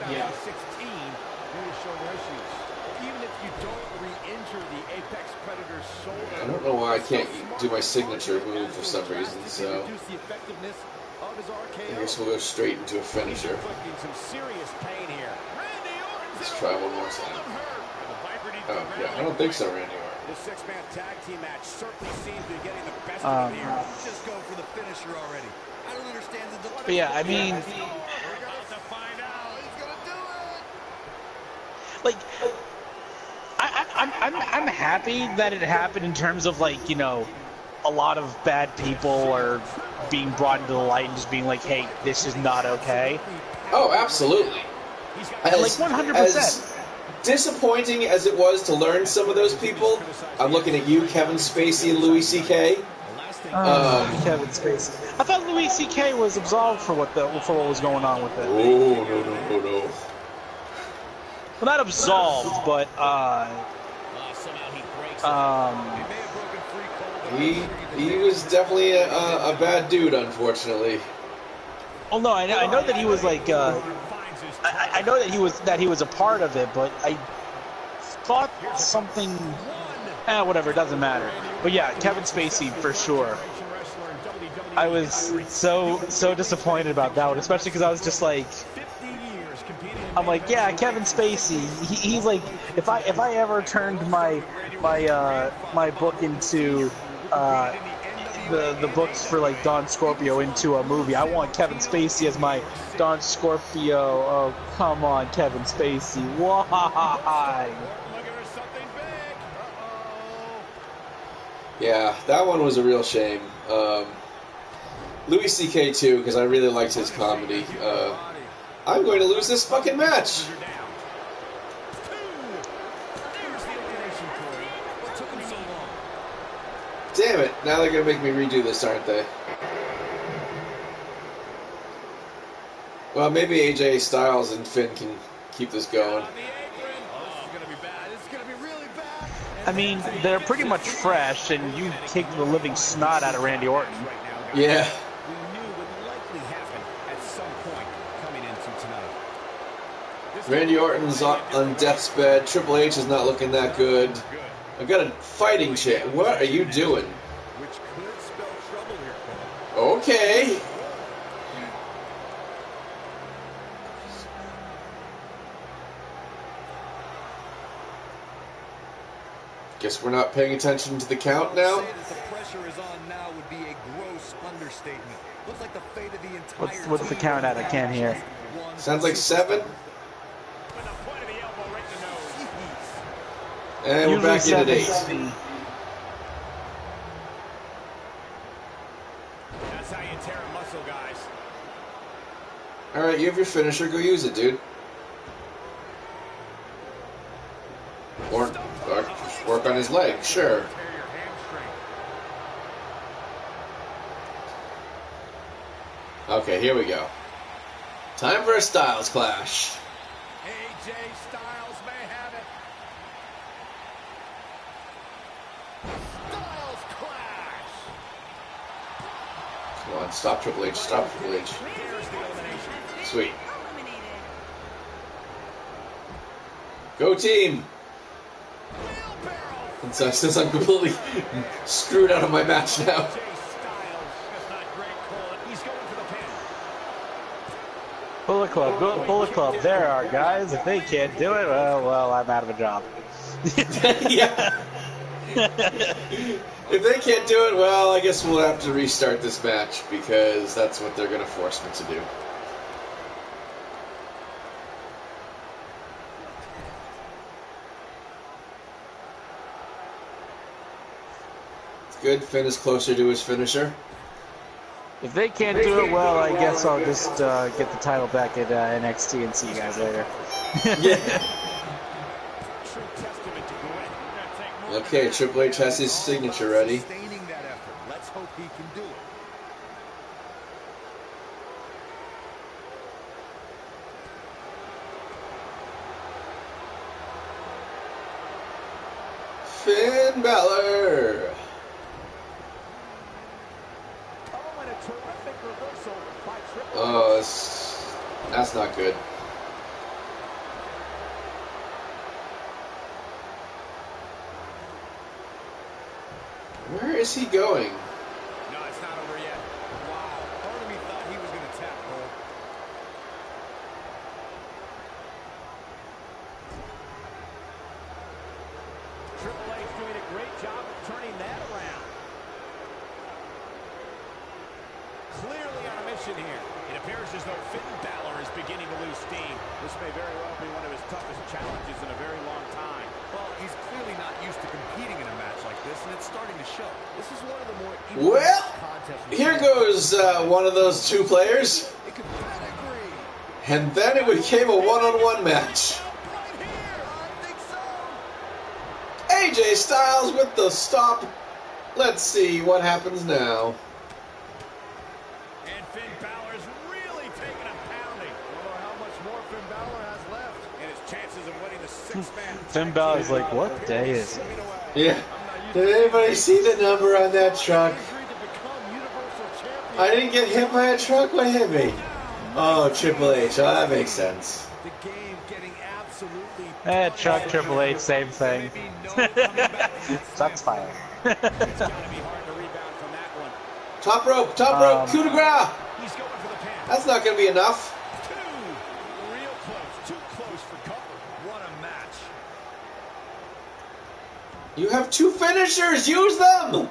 I don't know why I can't do my signature move for some reason, so I guess we'll go straight into a finisher. Let's try one more time. Oh, yeah, I don't think so, Randy Orton.
The six-man tag team match certainly seems to be getting the best of him here.
Just go for the finisher already. I don't understand the delay.
But yeah, I mean,
We're about to find out.
He's gonna do it.
like, I'm happy that it happened in terms of like, you know, a lot of bad people are being brought into the light and just being like, hey, this is not okay.
Oh, absolutely.
And like 100%.
As disappointing as it was to learn some of those people, I'm looking at you, Kevin Spacey and Louis C.K.
Kevin Spacey. I thought Louis C.K. was absolved for what was going on with it.
Oh, no.
Well, not absolved, but
he was definitely a bad dude, unfortunately.
oh no, I know that he was like I know that he was a part of it, but I thought something. Whatever, it doesn't matter. But yeah, Kevin Spacey for sure. I was so disappointed about that one, especially because I was just like, I'm like, yeah, Kevin Spacey. He's like, if I ever turned my book into the books for like Don Scorpio into a movie, I want Kevin Spacey as my Don Scorpio. Oh, come on, Kevin Spacey. Why?
Yeah, that one was a real shame. Louis C.K. too, because I really liked his comedy. I'm going to lose this fucking match. Damn it, now they're going to make me redo this, aren't they? Well, maybe AJ Styles and Finn can keep this going.
I mean, they're pretty much fresh, and you take the living snot out of Randy Orton.
Yeah.
We knew would likely happen at some point coming into tonight.
Randy Orton's on death's bed. Triple H is not looking that good. I've got a fighting chance. What are you doing?
Which could spell trouble here, Cole.
Okay. Guess we're not paying attention to the count now.
Say that the pressure is on now would be a gross understatement. Looks like the fate of the entire
What's the count at? I can't hear.
Sounds like 7. And we're back in at 8.
That's how you tear a muscle, guys.
Alright, you have your finisher. Go use it, dude. Or just work on his leg, sure. Okay, here we go. Time for a Styles clash.
AJ Styles may have it. Styles clash.
Come on, stop Triple H, stop Triple H. Sweet. Go team! And so since I'm completely screwed out of my match now.
Bullet Club, Bullet Club. There are guys. If they can't do it, well, I'm out of a job.
Yeah. If they can't do it, well, I guess we'll have to restart this match because that's what they're going to force me to do. It's good. Finn is closer to his finisher.
If they can't do it, well, I guess I'll just get the title back at NXT and see you guys later.
Yeah. Okay, Triple H has his signature ready.
Let's hope he can do it.
Finn Balor. Oh, that's not good. Where is he going?
No, it's not over yet.
Wow. Part of me thought he was going to tap, Cole.
Triple H doing a great job of turning that around.
Clearly on a mission here. It appears as though Finn Balor is beginning to lose steam.
This may very well be one of his toughest challenges in a very long time. Well, he's clearly not used to competing in a match like this, and it's starting to show. This is one of the more
Well, here goes one of those two players.
It could pedigree.
And then it became a one-on-one match.
Right here. I think so.
AJ Styles with the stop. Let's see what happens now.
And Finn Balor's really taking a pounding.
Oh, how much more Finn Balor has left?
And his chances of winning the six-man
Finn Balor's like, what day is it?
Yeah. Did anybody see the number on that truck?
Agreed to become Universal Champion.
I didn't get hit by a truck. What hit me? Oh, Triple H. Oh, that makes sense.
The game getting absolutely
Chuck, Triple H, same thing. That's fine.
It's got to be hard to rebound from that one.
Top rope, coup de grace.
He's going for the pin.
That's not going to be enough.
Real close. Too close for cover. What a match.
You have 2 finishers. Use them.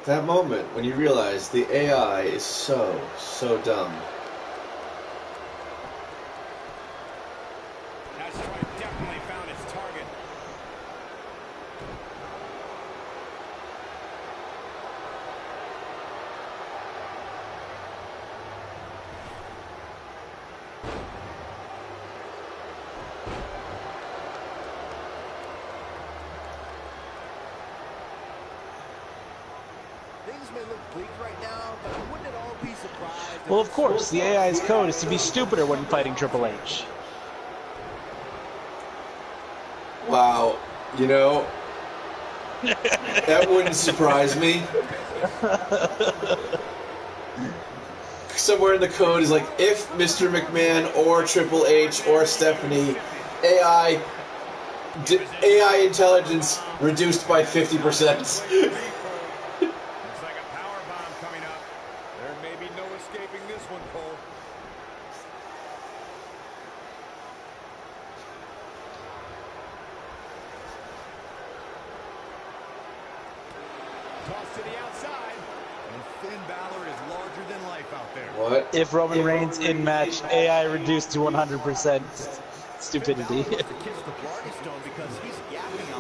That moment when you realize the AI is so dumb.
That strike definitely found its target.
Things may look bleak right now, but wouldn't it all be surprised?
Well, of course, the AI's code is to be stupider when fighting Triple H.
Wow, you know, that wouldn't surprise me. Somewhere in the code is like, if Mr. McMahon or Triple H or Stephanie, AI intelligence reduced by 50%.
Looks like a power bomb coming up. There may be no escaping this one, Cole. Toss to the outside. And Finn Balor is larger than life out there.
What?
If Roman Reigns in match, AI reduced to 100% stupidity.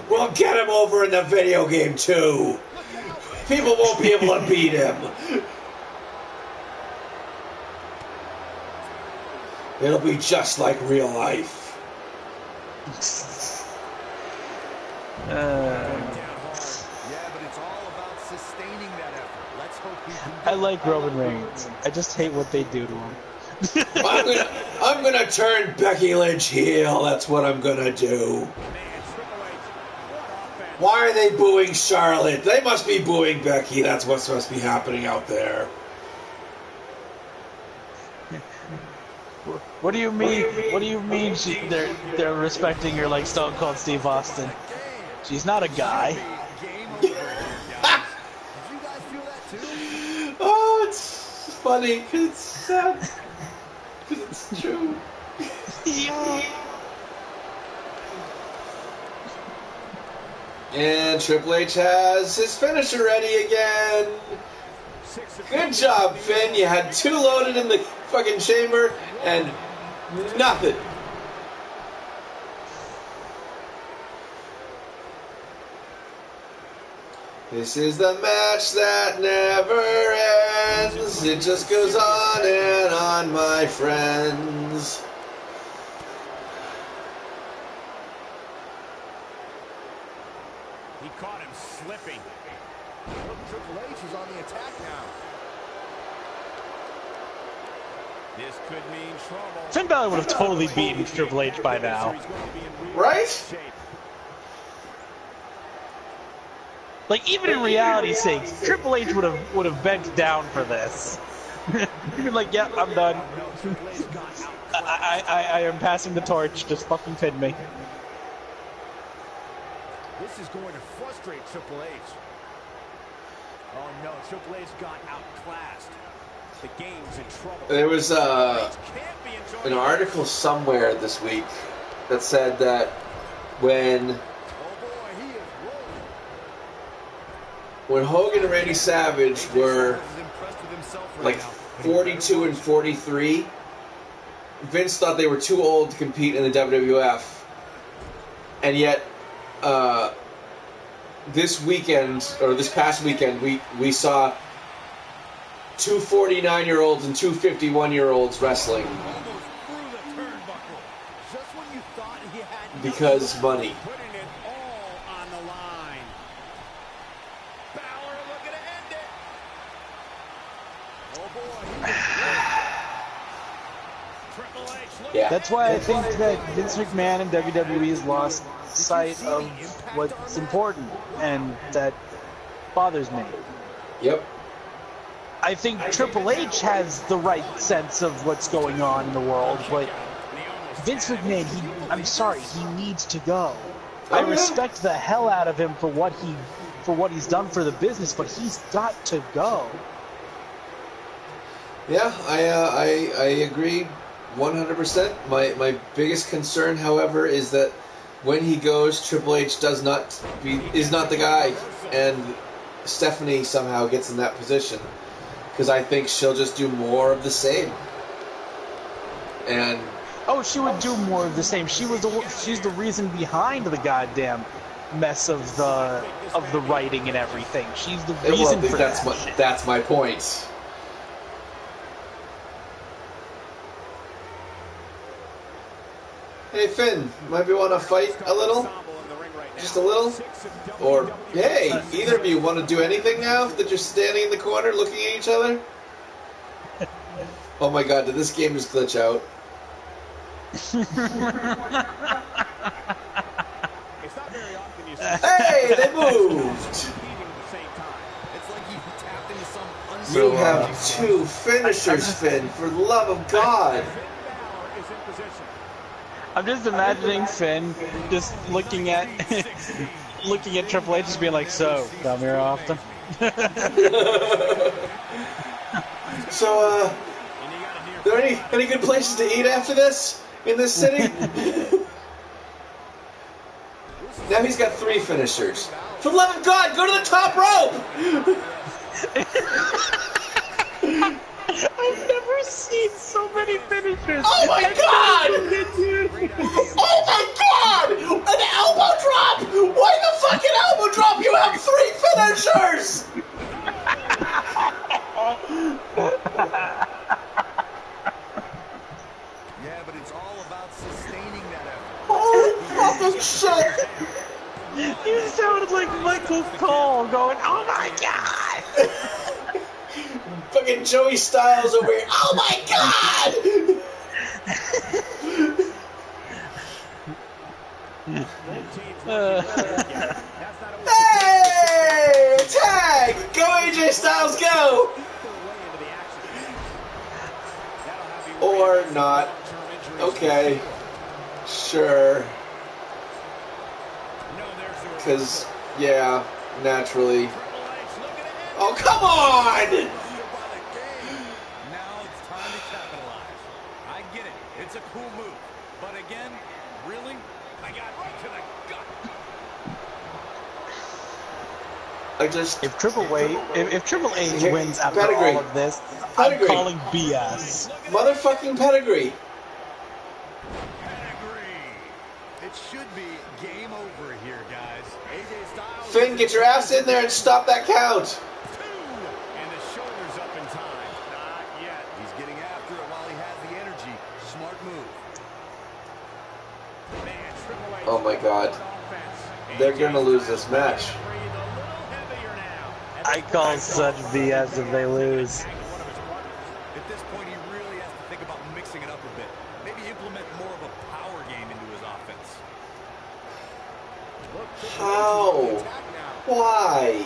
We'll get him over in the video game too. People won't be able to beat him. It'll be just like real life.
I like Roman Reigns. I just hate what they do to him.
I'm gonna turn Becky Lynch heel. That's what I'm gonna do. Why are they booing Charlotte? They must be booing Becky. That's what's supposed to be happening out there.
What do you mean? What do you mean? They're respecting her like Stone Cold Steve Austin? She's not a guy.
Oh, it's funny because it's sad. Because it's true.
Yeah.
And Triple H has his finisher ready again. Good job, Finn. You had 2 loaded in the fucking chamber and nothing. This is the match that never ends. It just goes on and on, my friends.
He caught him slipping.
Triple H is on the attack now.
This could mean trouble.
Finn Balor would have totally beaten Triple H by now.
Right?
Like, even in reality's sake, Triple H would have bent down for this. He'd be like, "Yeah, I'm done. I am passing the torch. Just fucking pin me."
This is going to frustrate Triple H. Oh no, Triple H got outclassed. The game's in trouble.
There was an article somewhere this week that said that when Hogan and Randy Savage were like 42 and 43, Vince thought they were too old to compete in the WWF, and yet this past weekend we saw 2 49-year-olds and 2 51-year-olds wrestling because money.
Putting it all on the line. Balor looking to end it. Oh boy. Triple H looking.
Yeah.
That's why I think that Vince McMahon and WWE has lost sight of what's important, and that bothers me.
Yep.
I think Triple H has the right sense of what's going on in the world, but Vince McMahon, I'm sorry, he needs to go. I respect the hell out of him for what he's done for the business, but he's got to go.
Yeah, I agree 100%. My biggest concern, however, is that when he goes, Triple H is not the guy, and Stephanie somehow gets in that position, because I think she'll just do more of the same. And
she would do more of the same. She's the reason behind the goddamn mess of the writing and everything. She's the reason for that.
That's my point. Hey Finn, might be want to fight a little? Just a little? Or, hey, either of you want to do anything now that you're standing in the corner looking at each other? Oh my god, did this game just glitch out? Hey, they moved! You have two finishers, Finn, for the love of God!
I'm just imagining Finn just looking at Triple H just being like, so, come here often?
So, are there any good places to eat after this in this city? Now he's got 3 finishers. For the love of God, go to the top rope!
I've never seen so many finishers.
Oh my God! Oh my God! An elbow drop! Why the fucking elbow drop? You have 3 finishers!
Yeah, but it's all about sustaining that effort.
Holy fucking shit!
You sounded like Michael Cole going, oh my God!
Fucking Joey Styles over here. Oh my God! Hey! Tag! Go AJ Styles, go! Or not. Okay. Sure. Because, yeah, naturally. Oh, come on!
Now it's time to capitalize. I get it. It's a cool move. But again, really? I got right to the gut.
If
Triple H wins after
pedigree.
all of this,
Pedigree.
I'm calling BS.
Motherfucking pedigree.
It should be game over here, guys. AJ Styles.
Finn, get your ass in there and stop that count.
And the shoulder's up in time. Not yet.
He's getting after it while he has the energy. Smart move.
Man, Triple H.
Oh my God. They're gonna lose this match.
I call such BS if they lose.
At this point, he really has to think about mixing it up a bit. Maybe implement more of a power game into his offense.
How? Why?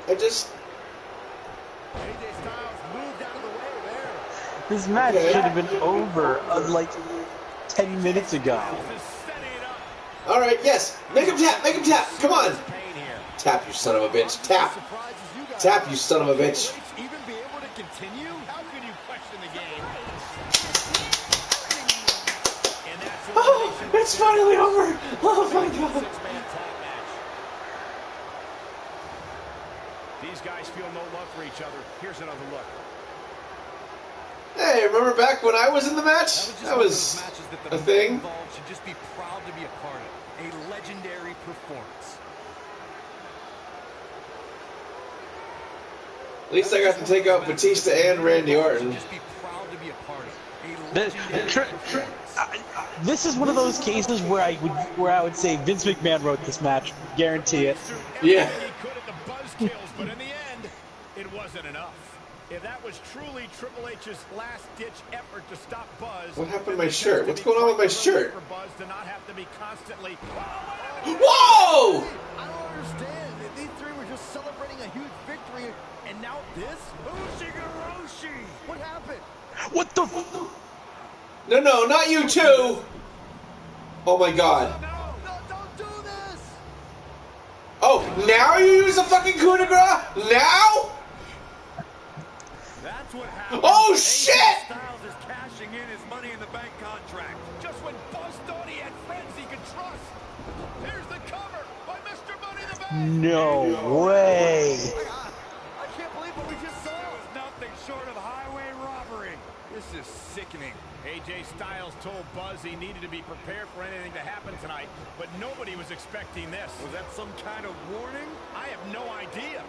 I just...
AJ Styles moved out of the way there.
This match should have been over like 10 minutes ago.
Alright, yes. Make him tap, make him tap. Come on. Tap, you son of a bitch. Tap. Tap, you son of a bitch.
Even be able to continue? How can you question the game?
Oh, it's finally over. Oh my God.
These guys feel no love for each other. Here's another look.
Hey, remember back when I was in the match? That was a thing.
Should just be proud to be a part of. A legendary performance.
At least I got to take out Batista and Randy Orton.
Just be proud to be a part of.
This is one of those cases where I would say Vince McMahon wrote this match. Guarantee it.
Yeah.
He could at the buzz kills, but in the end, it wasn't enough. If that was truly Triple H's last-ditch effort to stop Buzz,
what happened to my shirt? What's going on with my shirt?
for Buzz to not have to be constantly.
Whoa!
I don't understand. These three were just celebrating a huge victory, and now this? Ushigoroshi! What happened?
What the?
No, no, not you too! Oh my god.
No, don't do this!
Oh, now you use a fucking coup de grace? Now?
That's what happened.
Oh shit!
AJ Styles is cashing in his Money in the Bank contract.
Just when Buzz thought he had friends he could trust. Here's the cover by Mr. Money in the Bank.
No way.
I can't believe what we just saw.
It was nothing short of highway robbery. This is sickening.
AJ Styles told Buzz he needed to be prepared for anything to happen tonight, but nobody was expecting this.
Was that some kind of warning?
I have no idea.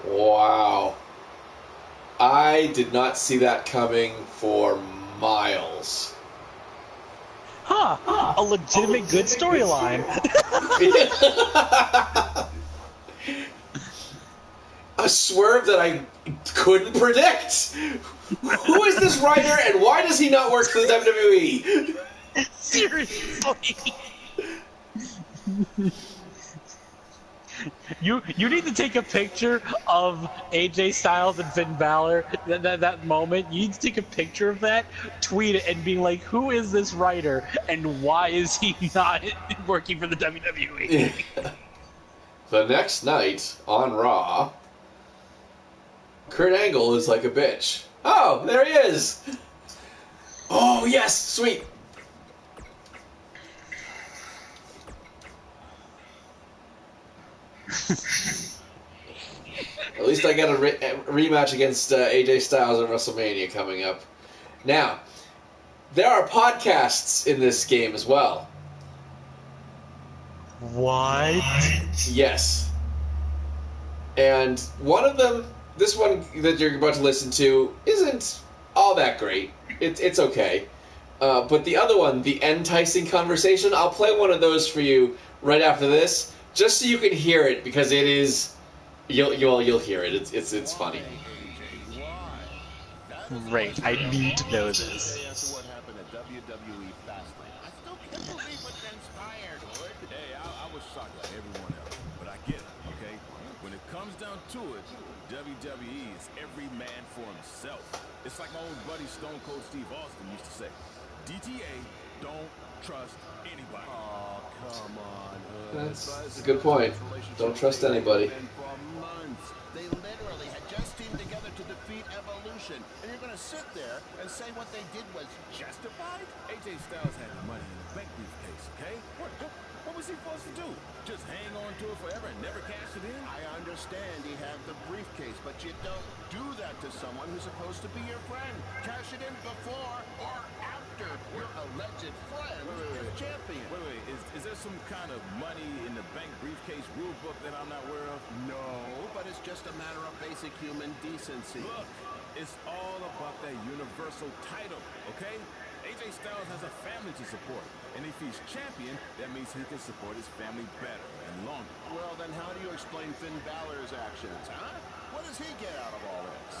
Wow. I did not see that coming for miles.
Huh. A legitimate good storyline.
A swerve that I couldn't predict. Who is this writer and why does he not work for the WWE?
Seriously. You need to take a picture of AJ Styles and Finn Balor, that moment. You need to take a picture of that, tweet it, and be like, who is this writer, and why is he not working for the WWE?
The next night on Raw, Kurt Angle is like a bitch. Oh, there he is! Oh, yes, sweet. At least I got a rematch against AJ Styles at WrestleMania coming up. Now, there are podcasts in this game as well.
What?
Yes. And one of them, this one that you're about to listen to, isn't all that great. It's okay. But the other one, the enticing conversation, I'll play one of those for you right after this, just so you can hear it, because it is, you'll hear it. It's funny.
Great, I need to know this.
What happened at WWE Fastlane? I still can't believe what transpired, Hood.
Hey, I was shocked like everyone else, but I get it, okay? When it comes down to it, WWE is every man for himself. It's like my old buddy Stone Cold Steve Austin used to say, DTA, don't trust anybody.
Oh, come on, Hood.
That's a good point. Don't trust anybody.
For months, they literally had just teamed together to defeat Evolution, and you're going to sit there and say what they did was justified?
AJ Styles had the Money in the Bank briefcase, okay? What was he supposed to do? Just hang on to it forever and never cash it in?
I understand he had the briefcase, but you don't do that to someone who's supposed to be your friend. Cash it in before or after your alleged friend is champion.
Wait, is there some kind of Money in the Bank briefcase rule book that I'm not aware of?
No, but it's just a matter of basic human decency.
Look, it's all about that universal title, okay? AJ Styles has a family to support, and if he's champion, that means he can support his family better and longer.
Well, then how do you explain Finn Balor's actions, huh? What does he get out of all this?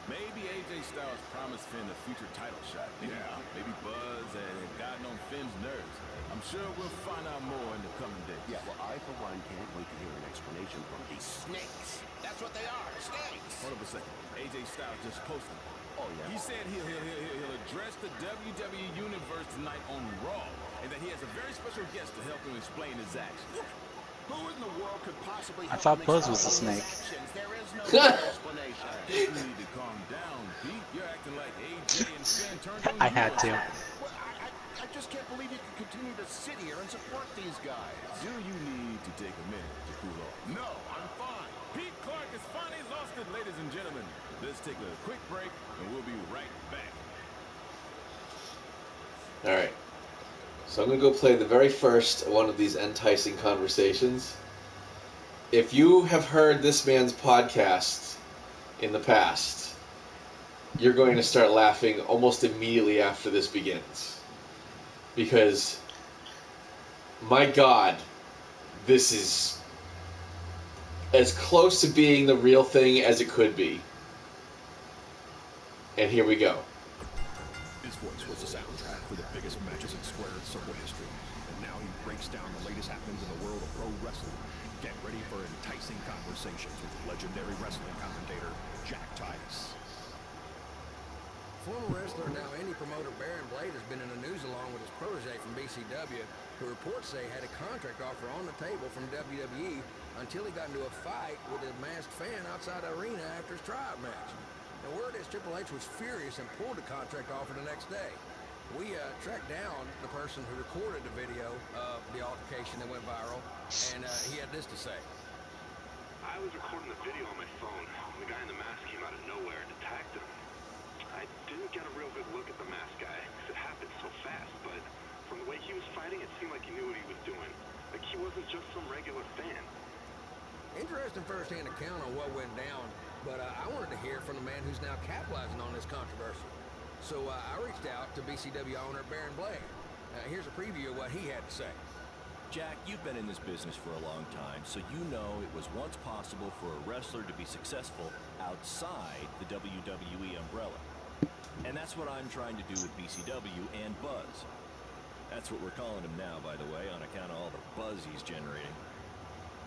Maybe AJ Styles promised Finn a future title shot. Maybe Buzz had gotten on Finn's nerves. I'm sure we'll find out more in the coming days.
Yeah, well, I, for one, can't wait to hear an explanation from these snakes. That's what they are, snakes.
Hold up a second. AJ Styles just posted.
Oh, yeah?
He said he'll address the WWE Universe tonight on Raw, and that he has a very special guest to help him explain his actions.
Who in the world could possibly
I
help
thought
him
Buzz was
explain
a snake.
his actions? There is no explanation.
You need to calm down, Pete. You're acting like AJ and Finn turned on
I
you.
had to.
Well, I just can't believe you can continue to sit here and support these guys.
Do you need to take a minute to cool off?
No, I'm fine.
Pete Clark is finally lost it, ladies and gentlemen. Let's take a quick break, and we'll be right back.
Alright. So I'm going to go play the very first one of these enticing conversations. If you have heard this man's podcast in the past, you're going to start laughing almost immediately after this begins. Because, my God, this is as close to being the real thing as it could be. And here we go.
His voice was the soundtrack for the biggest matches in Squared Circle history, and now he breaks down the latest happenings in the world of pro wrestling. Get ready for enticing conversations with legendary wrestling commentator Jack Titus.
Former wrestler, now indie promoter Baron Blade has been in the news along with his protege from BCW, who reports say had a contract offer on the table from WWE until he got into a fight with a masked fan outside the arena after his tryout match. The word is Triple H was furious and pulled the contract offer the next day. We tracked down the person who recorded the video of the altercation that went viral, and he had this to say.
I was recording the video on my phone when the guy in the mask came out of nowhere and attacked him. I didn't get a real good look at the masked guy because it happened so fast, but from the way he was fighting, it seemed like he knew what he was doing. Like he wasn't just some regular fan.
Interesting first-hand account on what went down, but I wanted to hear from the man who's now capitalizing on this controversy. So I reached out to BCW owner Baron Blade. Here's a preview of what he had to say.
Jack, you've been in this business for a long time, so you know it was once possible for a wrestler to be successful outside the WWE umbrella. And that's what I'm trying to do with BCW and Buzz. That's what we're calling him now, by the way, on account of all the buzz he's generating.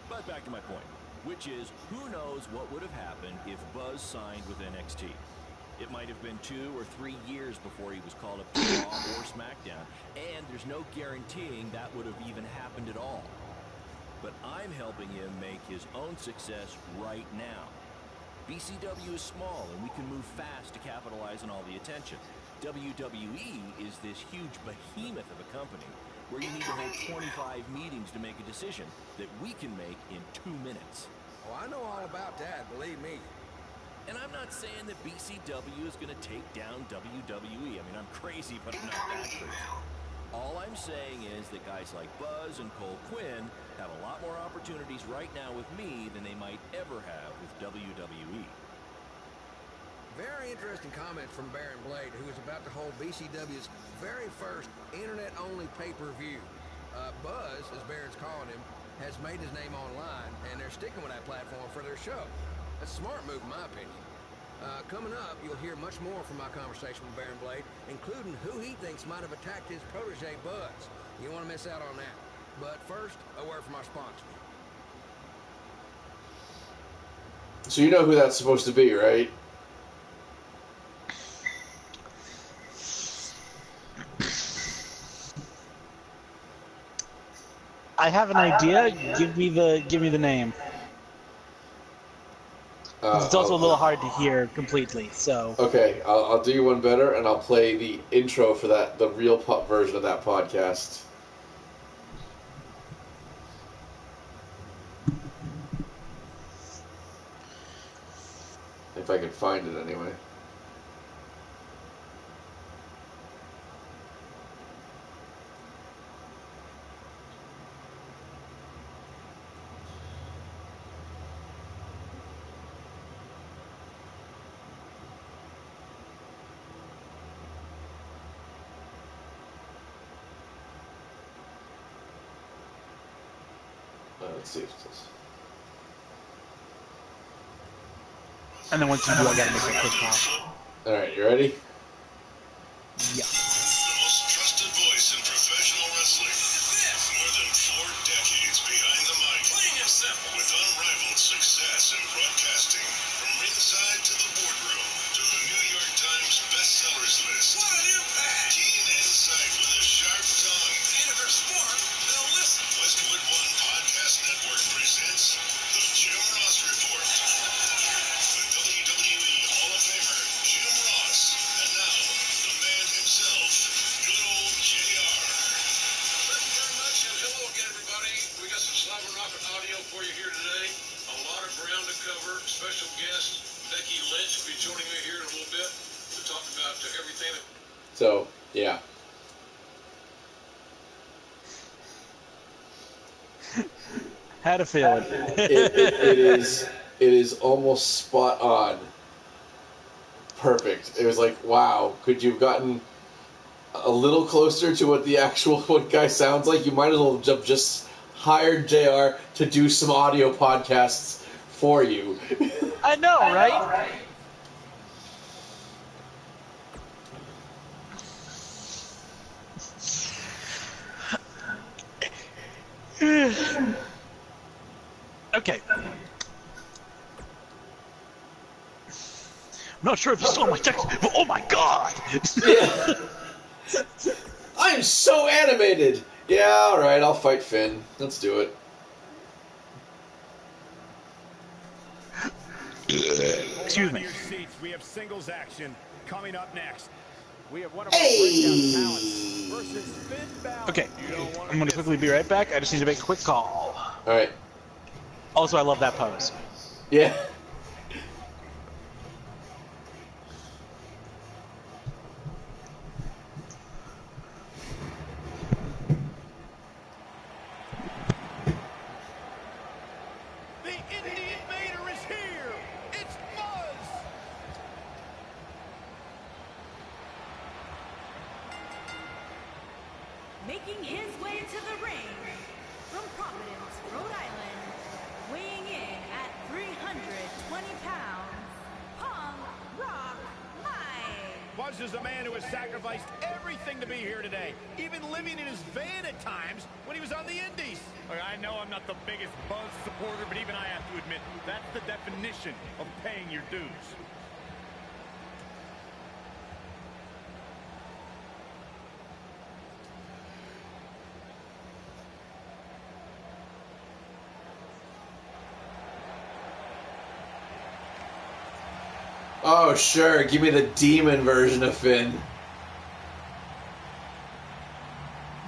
But back to my point, which is, who knows what would have happened if Buzz signed with NXT. It might have been 2 or 3 years before he was called up to Raw or SmackDown, and there's no guaranteeing that would have even happened at all. But I'm helping him make his own success right now. BCW is small, and we can move fast to capitalize on all the attention. WWE is this huge behemoth of a company where you need to hold 25 meetings to make a decision that we can make in 2 minutes.
Oh, I know all about that, believe me.
And I'm not saying that BCW is going to take down WWE. I mean, I'm crazy, but I'm not that crazy. All I'm saying is that guys like Buzz and Cole Quinn have a lot more opportunities right now with me than they might ever have with WWE.
Very interesting comment from Baron Blade, who is about to hold BCW's very first internet-only pay-per-view. Buzz, as Baron's calling him, has made his name online, and they're sticking with that platform for their show. That's a smart move, in my opinion. Coming up, you'll hear much more from my conversation with Baron Blade, including who he thinks might have attacked his protege, Buzz. You want to miss out on that. But first, a word from our sponsor.
So you know who that's supposed to be, right?
I have an idea. Give me the name. It's also a little hard to hear completely. So
okay, I'll do you one better, and I'll play the intro for the real version of that podcast. If I can find it anyway. Let's see if this.
and then once you do, I gotta make a quick call.
All right, you ready?
Yeah.
The most trusted voice in professional wrestling. More than 4 decades behind the mic. Plain and simple. With unrivaled success in broadcasting. From ringside to the boardroom to the New York Times bestsellers list. What an impact! Keen insight with a sharp tongue. And if they're smart, they'll listen. Westwood One Podcast Network presents The Jim Ross Report. With WWE Hall of Famer Jim Ross. And now, the man himself, good old JR. Thank you very much, and hello again, everybody. We got some Slobber Rocket audio for you here today. A lot of ground to cover. Special guest Becky Lynch will be joining me here in a little bit to talk about everything.
So, yeah.
Had a feeling.
It is almost spot on. Perfect. It was like, wow, could you have gotten a little closer to what the actual guy sounds like? You might as well have just hired JR to do some audio podcasts for you.
I know, right? Okay. I'm not sure if you saw my text, but oh my god!
Yeah. I'm so animated! Yeah, alright, I'll fight Finn. Let's do it.
Excuse me.
Hold on to your seats. We have singles action coming up next. We have one of our breakout talents versus Finn Balor.
Okay, I'm going to quickly be right back. I just need to make a quick call.
Alright.
Also, I love that pose.
Yeah.
The Indie Invader is here. It's Buzz.
Making his way to the ring from Providence, Rhode Island, weighing in at 320 pounds, Punk Rock Mike.
Buzz is a man who has sacrificed everything to be here today, even living in his van at times when he was on the Indies. Look, I know I'm not the biggest Buzz supporter, but even I have to admit, that's the definition of paying your dues.
Oh, sure. Give me the demon version of Finn.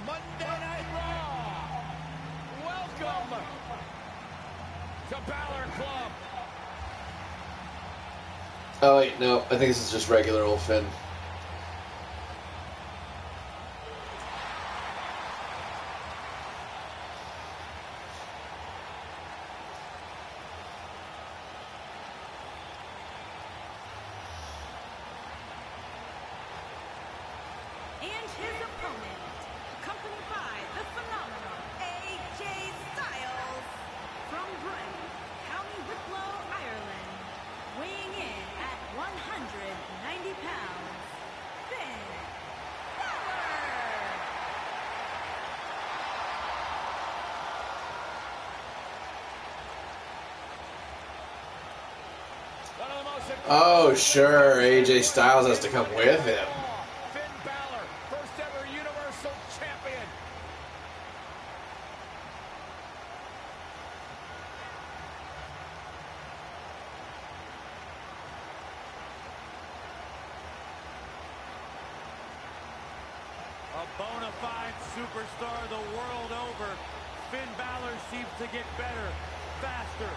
Monday Night Raw. Welcome to Balor Club.
Oh, wait, no. I think this is just regular old Finn.
And his opponent, accompanied by the phenomenal AJ Styles from Bray, County Wicklow, Ireland, weighing in at 190 pounds, Finn Balor.
One of the most
Oh, sure. AJ Styles has to come with him.
Finn Balor, first ever Universal Champion. A bona fide superstar the world over, Finn Balor seems to get better, faster,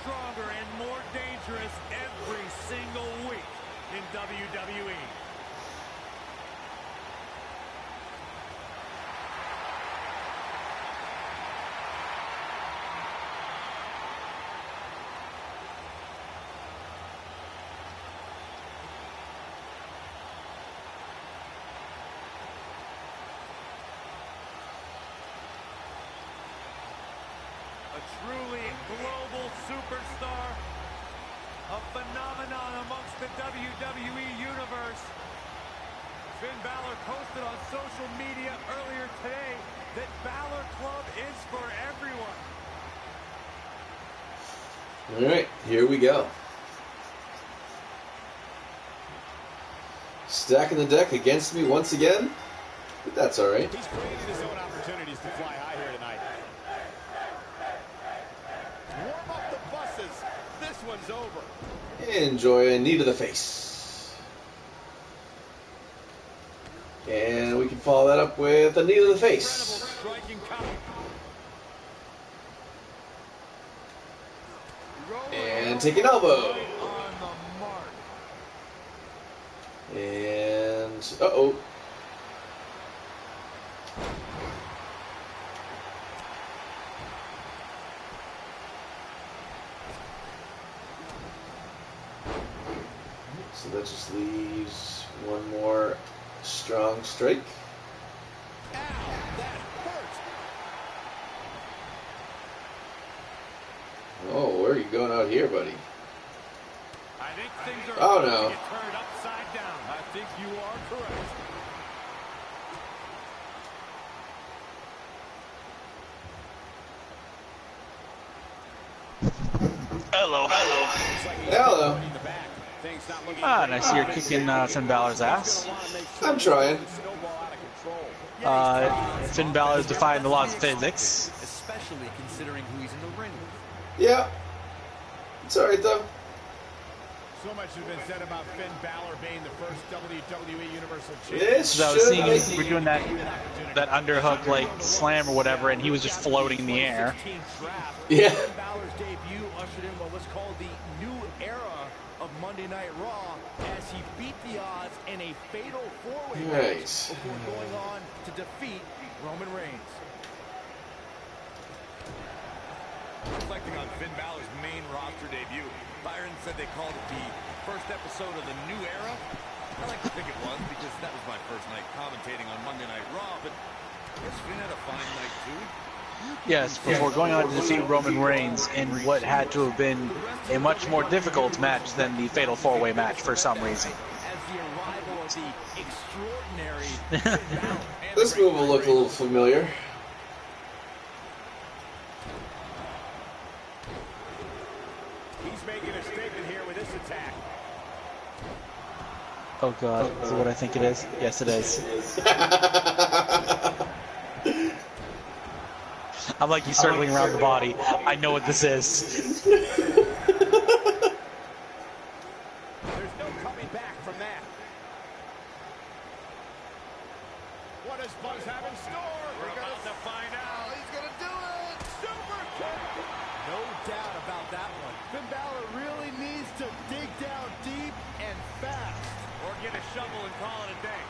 stronger, and more dangerous every single week in WWE. A truly global superstar, a phenomenon amongst the WWE Universe. Finn Balor posted on social media earlier today that Balor Club is for everyone.
Alright, here we go. Stacking the deck against me once again? But that's alright.
He's created his own opportunities to fly high here tonight. Warm up the buses. This one's over.
Enjoy a knee to the face. And we can follow that up with a knee to the face.
Incredible striking counter.
And take an elbow.
Right on the mark.
And uh-oh. So that just leaves one more strong strike.
Ow, that hurt.
Oh, where are you going out here, buddy?
I think things are
Oh,
about
no.
to get turned upside down. I think you are correct.
Hello.
Hello.
Ah, and I see you're kicking Finn Balor's ass.
I'm trying.
Finn Balor's defying the laws of physics.
Especially considering who he's in the ring with.
Yeah. It's alright, though.
So much has been said about Finn Balor being the first WWE Universal Champion.
This
So I was seeing him,
should
we're doing that underhook like slam or whatever, and he was just floating in the air.
Yeah.
Finn Balor's debut ushered in what was called the new era of Monday Night Raw as he beat the odds in a fatal four-way match
Nice.
before going on to defeat Roman Reigns.
Reflecting on Finn Balor's main roster debut, Byron said they called it the first episode of the new era. I like to think it was because that was my first night commentating on Monday Night Raw, but I guess Finn had a fine night too.
Yes, before going on to defeat Roman Reigns in what had to have been a much more difficult match than the Fatal 4-Way match for some reason.
As the arrival of the extraordinary Finn Balor.
This move will look a little familiar.
He's making a statement here with this attack.
Oh god, is it what I think it is? Yes, it is. I'm like, he's circling around the body. I know what this is.
There's no coming back from that. What does Buzz have in store? We're about to find out. He's going to do it. Super kick.
No doubt about that one.
Finn Balor really needs to dig down deep and fast. Or get a shovel and call it a day.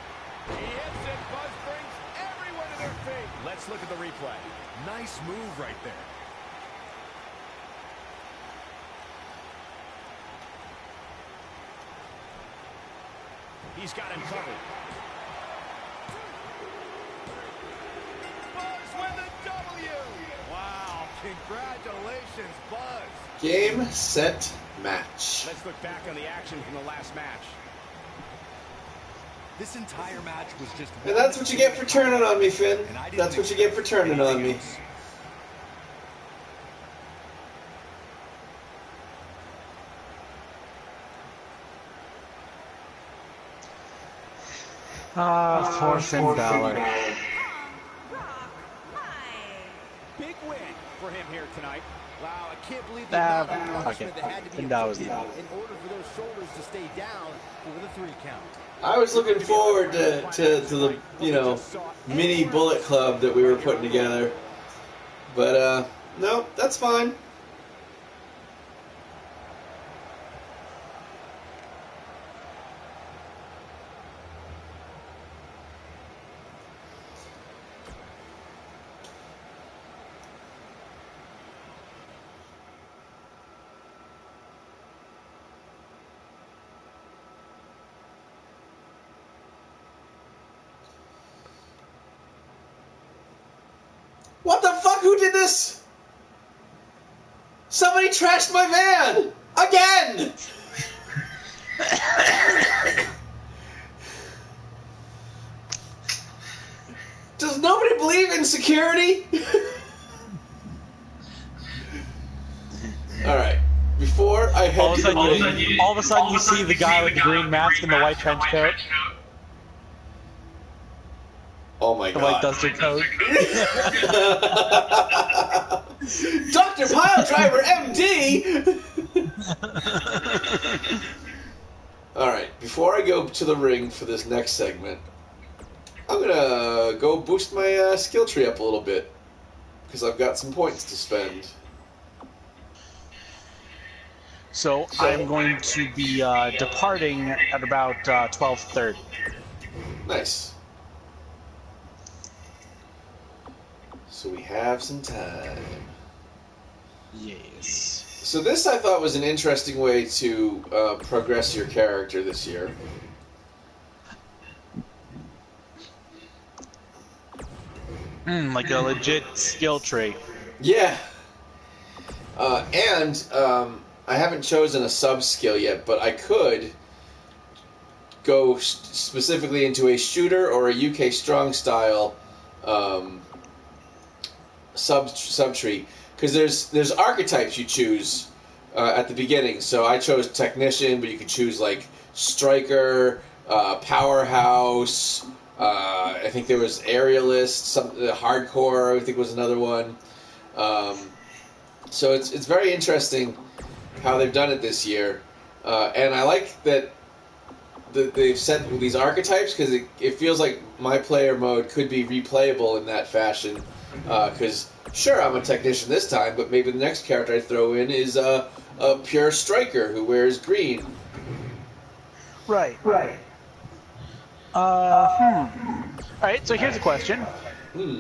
He hits it. Buzz brings everyone to their feet. Let's look at the replay.
Nice move right there.
He's got him covered. Buzz with the W. Wow, congratulations, Buzz.
Game, set, match.
Let's look back on the action from the last match.
This entire match was just...
And that's what you get for turning on me, Finn. That's what you get for turning on me.
Ah, poor Finn Balor.
Big win for him here tonight.
Wow, I can't believe the amount of
Fuck
punishment
it.
that had to be
Finn Balor's
inflicted
the
in order for those shoulders to stay down for the 3 count.
I was looking forward to the, you know, mini Bullet Club that we were putting together. But, no, that's fine. What the fuck? Who did this? Somebody trashed my van! Again! Does nobody believe in security? Alright. Before I head
All of
to the ring...
a sudden you see the guy with the green mask and the white trench coat.
Oh my
The
god.
white duster coat.
Dr. Piledriver, MD! Alright, before I go to the ring for this next segment, I'm gonna go boost my skill tree up a little bit. Because I've got some points to spend.
So I'm going to be departing at about 12:30.
Nice. So we have some time.
Yes.
So this I thought was an interesting way to progress your character this year.
Like a legit skill tree.
Yeah. And I haven't chosen a sub-skill yet, but I could go specifically into a shooter or a UK strong style sub tree, because there's archetypes you choose at the beginning. So I chose technician, but you could choose like striker, powerhouse. I think there was aerialist, some hardcore. I think was another one. So it's very interesting how they've done it this year, and I like that they've set these archetypes because it feels like my player mode could be replayable in that fashion. Because sure, I'm a technician this time, but maybe the next character I throw in is a pure striker who wears green.
Right. All right, so here's a question.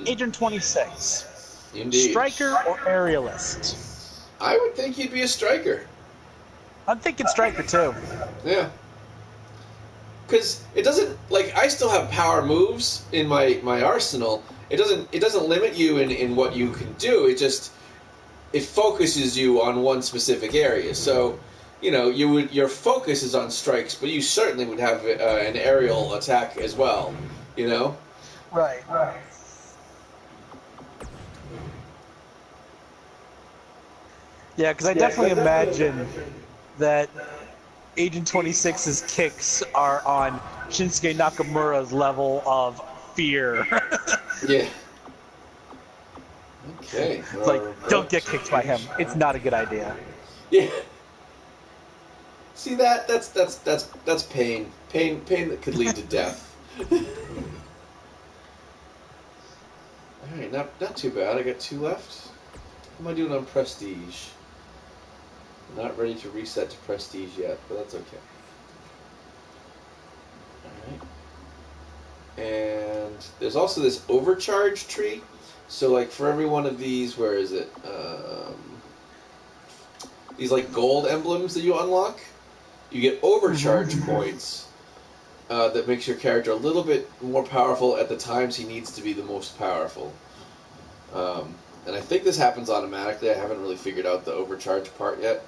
Agent 26.
Indeed.
Striker or aerialist?
I would think he'd be a striker.
I'm thinking striker, too.
Yeah. Because it doesn't, like, I still have power moves in my arsenal. It doesn't limit you in what you can do. It focuses you on one specific area. So, you know, your focus is on strikes, but you certainly would have an aerial attack as well, you know?
Right. Yeah, because I definitely imagine that Agent 26's kicks are on Shinsuke Nakamura's level of fear.
Yeah. Okay.
It's like, don't get kicked by him. It's not a good idea.
Yeah. See that's pain. Pain that could lead to death. Alright, not too bad. I got 2 left. How am I doing on prestige? I'm not ready to reset to prestige yet, but that's okay. Alright. And there's also this overcharge tree. So like for every one of these, where is it? These like gold emblems that you unlock, you get overcharge points that makes your character a little bit more powerful at the times he needs to be the most powerful. And I think this happens automatically. I haven't really figured out the overcharge part yet.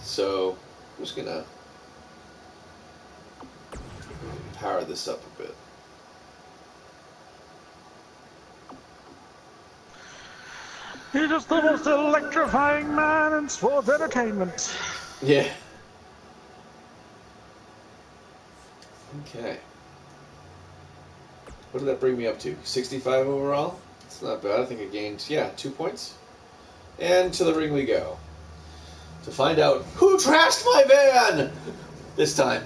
So I'm just gonna power this up a bit.
He's just the most electrifying man in sports entertainment.
Yeah. Okay. What did that bring me up to? 65 overall? It's not bad. I think I gained, 2 points. And to the ring we go. To find out who trashed my van this time.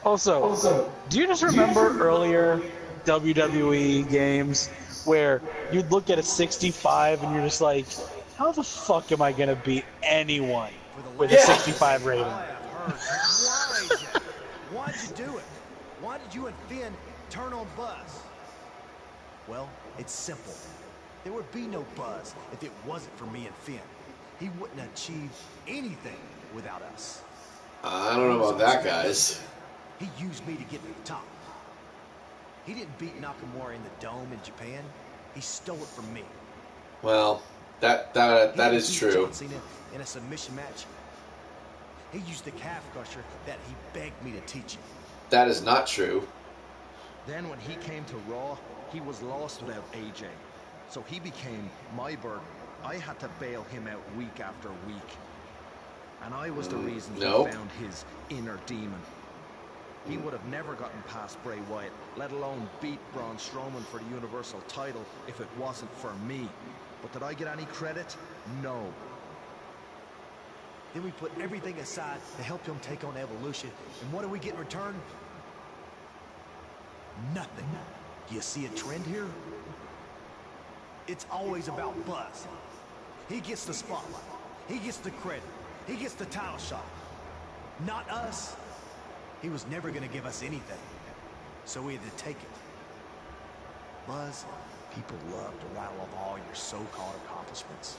Also, do you just remember earlier WWE games where you'd look at a 65 and you're just like, how the fuck am I going to beat anyone with a 65 rating?
Why'd you do it? Why did you and Finn turn on Buzz? Well, it's simple. There would be no Buzz if it wasn't for me and Finn. He wouldn't achieve anything without us.
I don't know about that, guys.
He used me to get to the top. He didn't beat Nakamura in the Dome in Japan. He stole it from me.
Well, that is true.
John Cena in a submission match. He used the calf crusher that he begged me to teach him.
That is not true.
Then when he came to Raw, he was lost without AJ. So he became my burden. I had to bail him out week after week. And I was the reason he found his inner demon. He would have never gotten past Bray Wyatt, let alone beat Braun Strowman for the Universal title if it wasn't for me. But did I get any credit? No.
Then we put everything aside to help him take on Evolution. And what do we get in return? Nothing. You see a trend here? It's always about Buzz. He gets the spotlight. He gets the credit. He gets the title shot. Not us. He was never going to give us anything. So we had to take it. Buzz, people love to rattle off all your so-called accomplishments.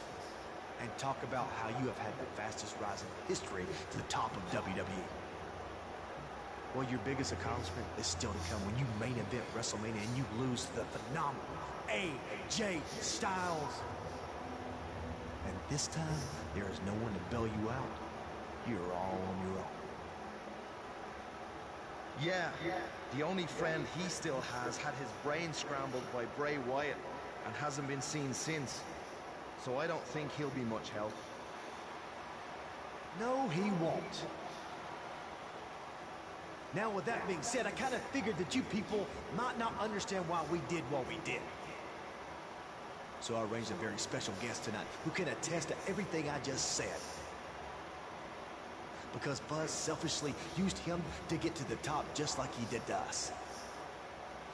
And talk about how you have had the fastest rise in history to the top of WWE. Well, your biggest accomplishment is still to come when you main event WrestleMania and you lose to the phenomenal AJ Styles. And this time, there is no one to bail you out. You're all on your own.
Yeah, the only friend he still has had his brain scrambled by Bray Wyatt and hasn't been seen since. so I don't think he'll be much help. No, he won't. Now, with that being said, I kind of figured that you people might not understand why we did what we did. So I arranged a very special guest tonight who can attest to everything I just said. Because Buzz selfishly used him to get to the top just like he did to us.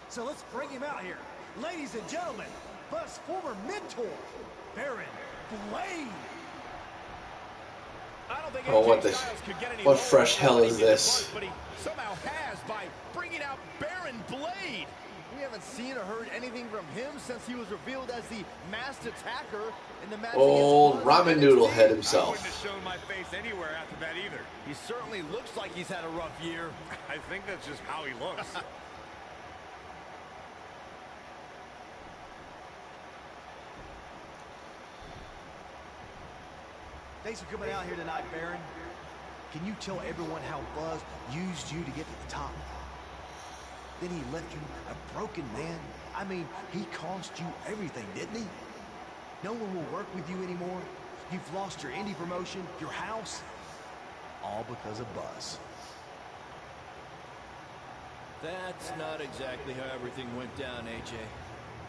So let's bring him out here. Ladies and gentlemen, Buzz's former mentor, Baron Blade.
I don't think
what fresh hell is this?
But he somehow has by bringing out Baron Blade.
We haven't seen or heard anything from him since he was revealed as the masked attacker in the match.
Old ramen noodle head himself.
I wouldn't have shown my face anywhere after that either.
He certainly looks like he's had a rough year.
I think that's just how he looks.
Thanks for coming out here tonight, Baron. Can you tell everyone how Buzz used you to get to the top? Then he left you a broken man. I mean, he cost you everything, didn't he? No one will work with you anymore. You've lost your indie promotion, your house, all because of Buzz.
That's not exactly how everything went down, AJ.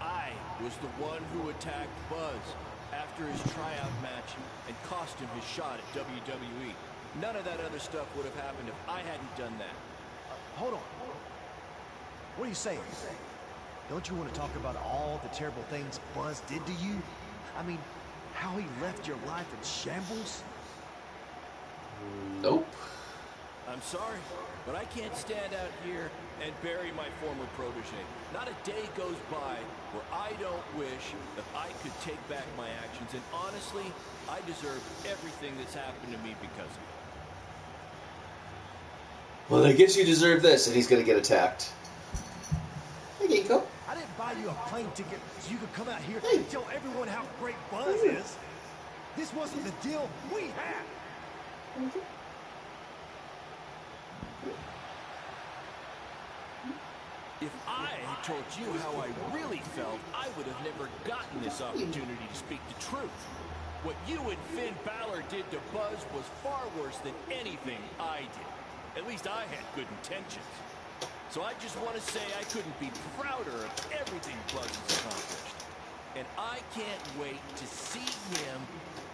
I was the one who attacked Buzz after his tryout match and cost him his shot at WWE. None of that other stuff would have happened if I hadn't done that.
Hold on. What are you saying? Don't you want to talk about all the terrible things Buzz did to you? I mean, how he left your life in shambles?
Nope.
I'm sorry, but I can't stand out here and bury my former protege. Not a day goes by where I don't wish that I could take back my actions, and honestly, I deserve everything that's happened to me because of it.
Well, I guess you deserve this, and he's gonna get attacked. Hey, Ginkgo.
I didn't buy you a plane ticket so you could come out here and tell everyone how great Buzz is. This wasn't the deal we had.
If I had told you how I really felt, I would have never gotten this opportunity to speak the truth. What you and Finn Balor did to Buzz was far worse than anything I did. At least I had good intentions. So I just want to say I couldn't be prouder of everything Buzz has accomplished. And I can't wait to see him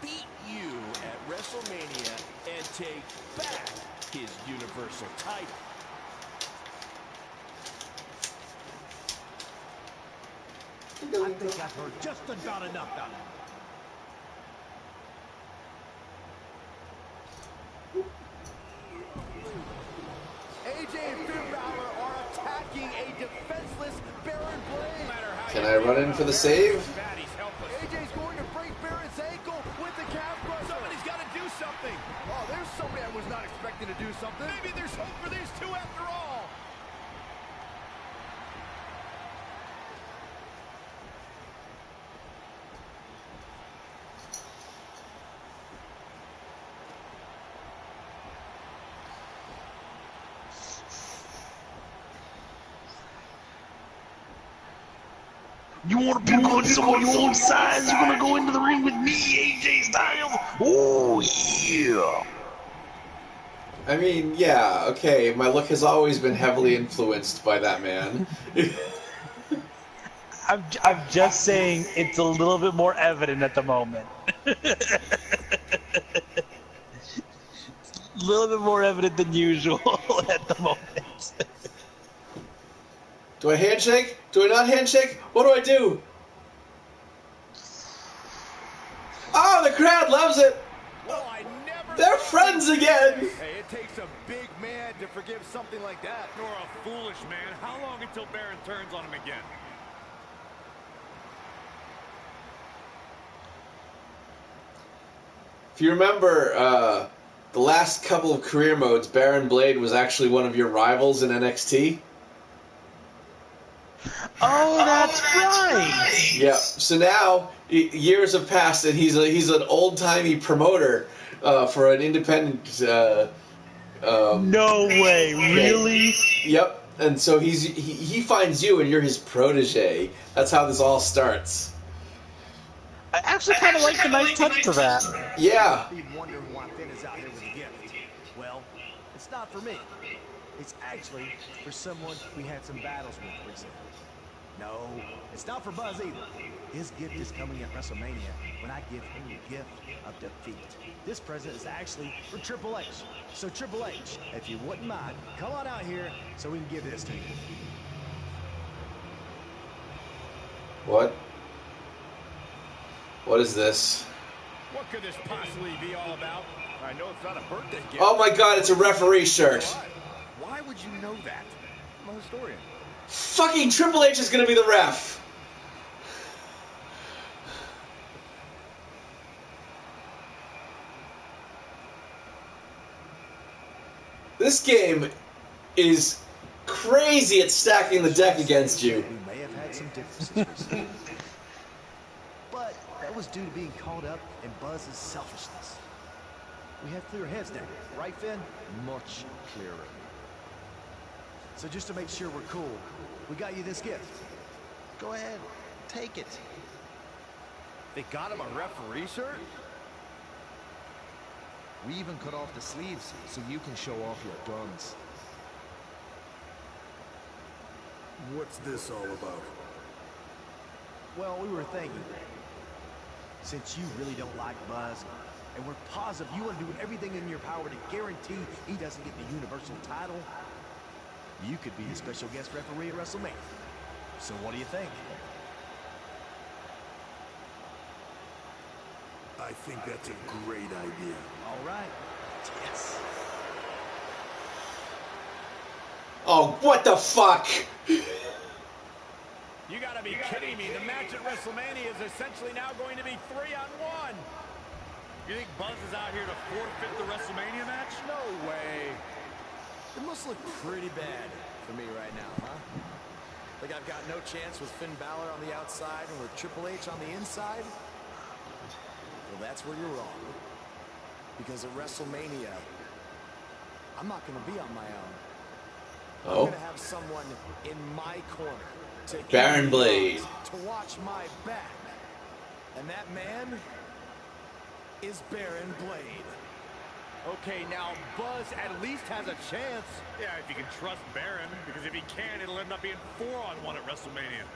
beat you at WrestleMania and take back his Universal title.
I think I've heard just about enough of it.
AJ and Finn Balor are attacking a defenseless Baron Blade.
Can I run in for the save?
AJ's going to break Baron's ankle with the calf crusher.
Somebody's got to do something.
Oh, there's somebody I was not expecting to do something.
Maybe there's hope for these two after all.
You want to pick on someone your own size? You're going to go into the ring with me, AJ Styles? Oh, yeah.
I mean, yeah, okay, my look has always been heavily influenced by that man.
I'm just saying it's a little bit more evident at the moment. A little bit more evident than usual at the moment.
Do I handshake? Do I not handshake? What do I do? Oh, the crowd loves it!
Well, I never
They're friends again!
Hey, it takes a big man to forgive something like that.
Or a foolish man. How long until Baron turns on him again?
If you remember, the last couple of career modes, Baron Blade was actually one of your rivals in NXT.
Oh, that's right.
Yeah. So now years have passed, and he's an old-timey promoter for an independent.
No way, really?
Yep. And so he finds you, and you're his protege. That's how this all starts.
I actually kind of like the nice touch to that.
Yeah.
Be wondering why Finn is out here with a gift. Well, it's not for me. It's actually for someone we had some battles with recently. No, it's not for Buzz either. His gift is coming at WrestleMania when I give him the gift of defeat. This present is actually for Triple H. So Triple H, if you wouldn't mind, come on out here so we can give this to you.
What? What is this?
What could this possibly be all about? I know it's not a birthday gift.
Oh my god, it's a referee shirt.
Why would you know that? I'm a historian.
Fucking Triple H is gonna be the ref. This game is crazy at stacking the deck against you.
We may have had some differences recently. But that was due to being caught up in Buzz's selfishness. We have clear heads now, right, Finn? Much clearer. So just to make sure we're cool, we got you this gift. Go ahead, take it.
They got him a referee shirt?
We even cut off the sleeves so you can show off your guns.
What's this all about?
Well, we were thinking, since you really don't like Buzz, and we're positive you want to do everything in your power to guarantee he doesn't get the Universal title, you could be the special guest referee at WrestleMania. So what do you think?
I think that's a great idea.
All right. Yes.
Oh, what the fuck?
You gotta be kidding me. The match at WrestleMania is essentially now going to be 3-on-1. You think Buzz is out here to forfeit the WrestleMania match?
No way. It must look pretty bad for me right now, huh? Like I've got no chance with Finn Balor on the outside and with Triple H on the inside? Well, that's where you're wrong. Because at WrestleMania, I'm not going to be on my own. I'm going to have someone in my corner to
Baron Blade.
To watch my back. And that man is Baron Blade.
Okay, now Buzz at least has a chance. Yeah, if you can trust Baron, because if he can, it'll end up being 4-on-1 at WrestleMania.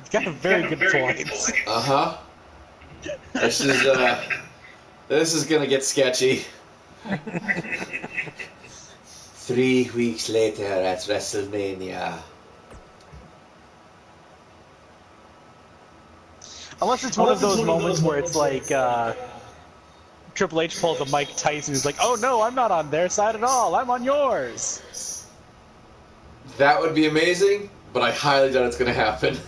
It's got a very good point.
Uh-huh. This is gonna get sketchy. 3 weeks later at WrestleMania.
Unless it's one of those moments where it's like Triple H pulls a Mike Tyson who's like, oh no, I'm not on their side at all, I'm on yours.
That would be amazing, but I highly doubt it's gonna happen.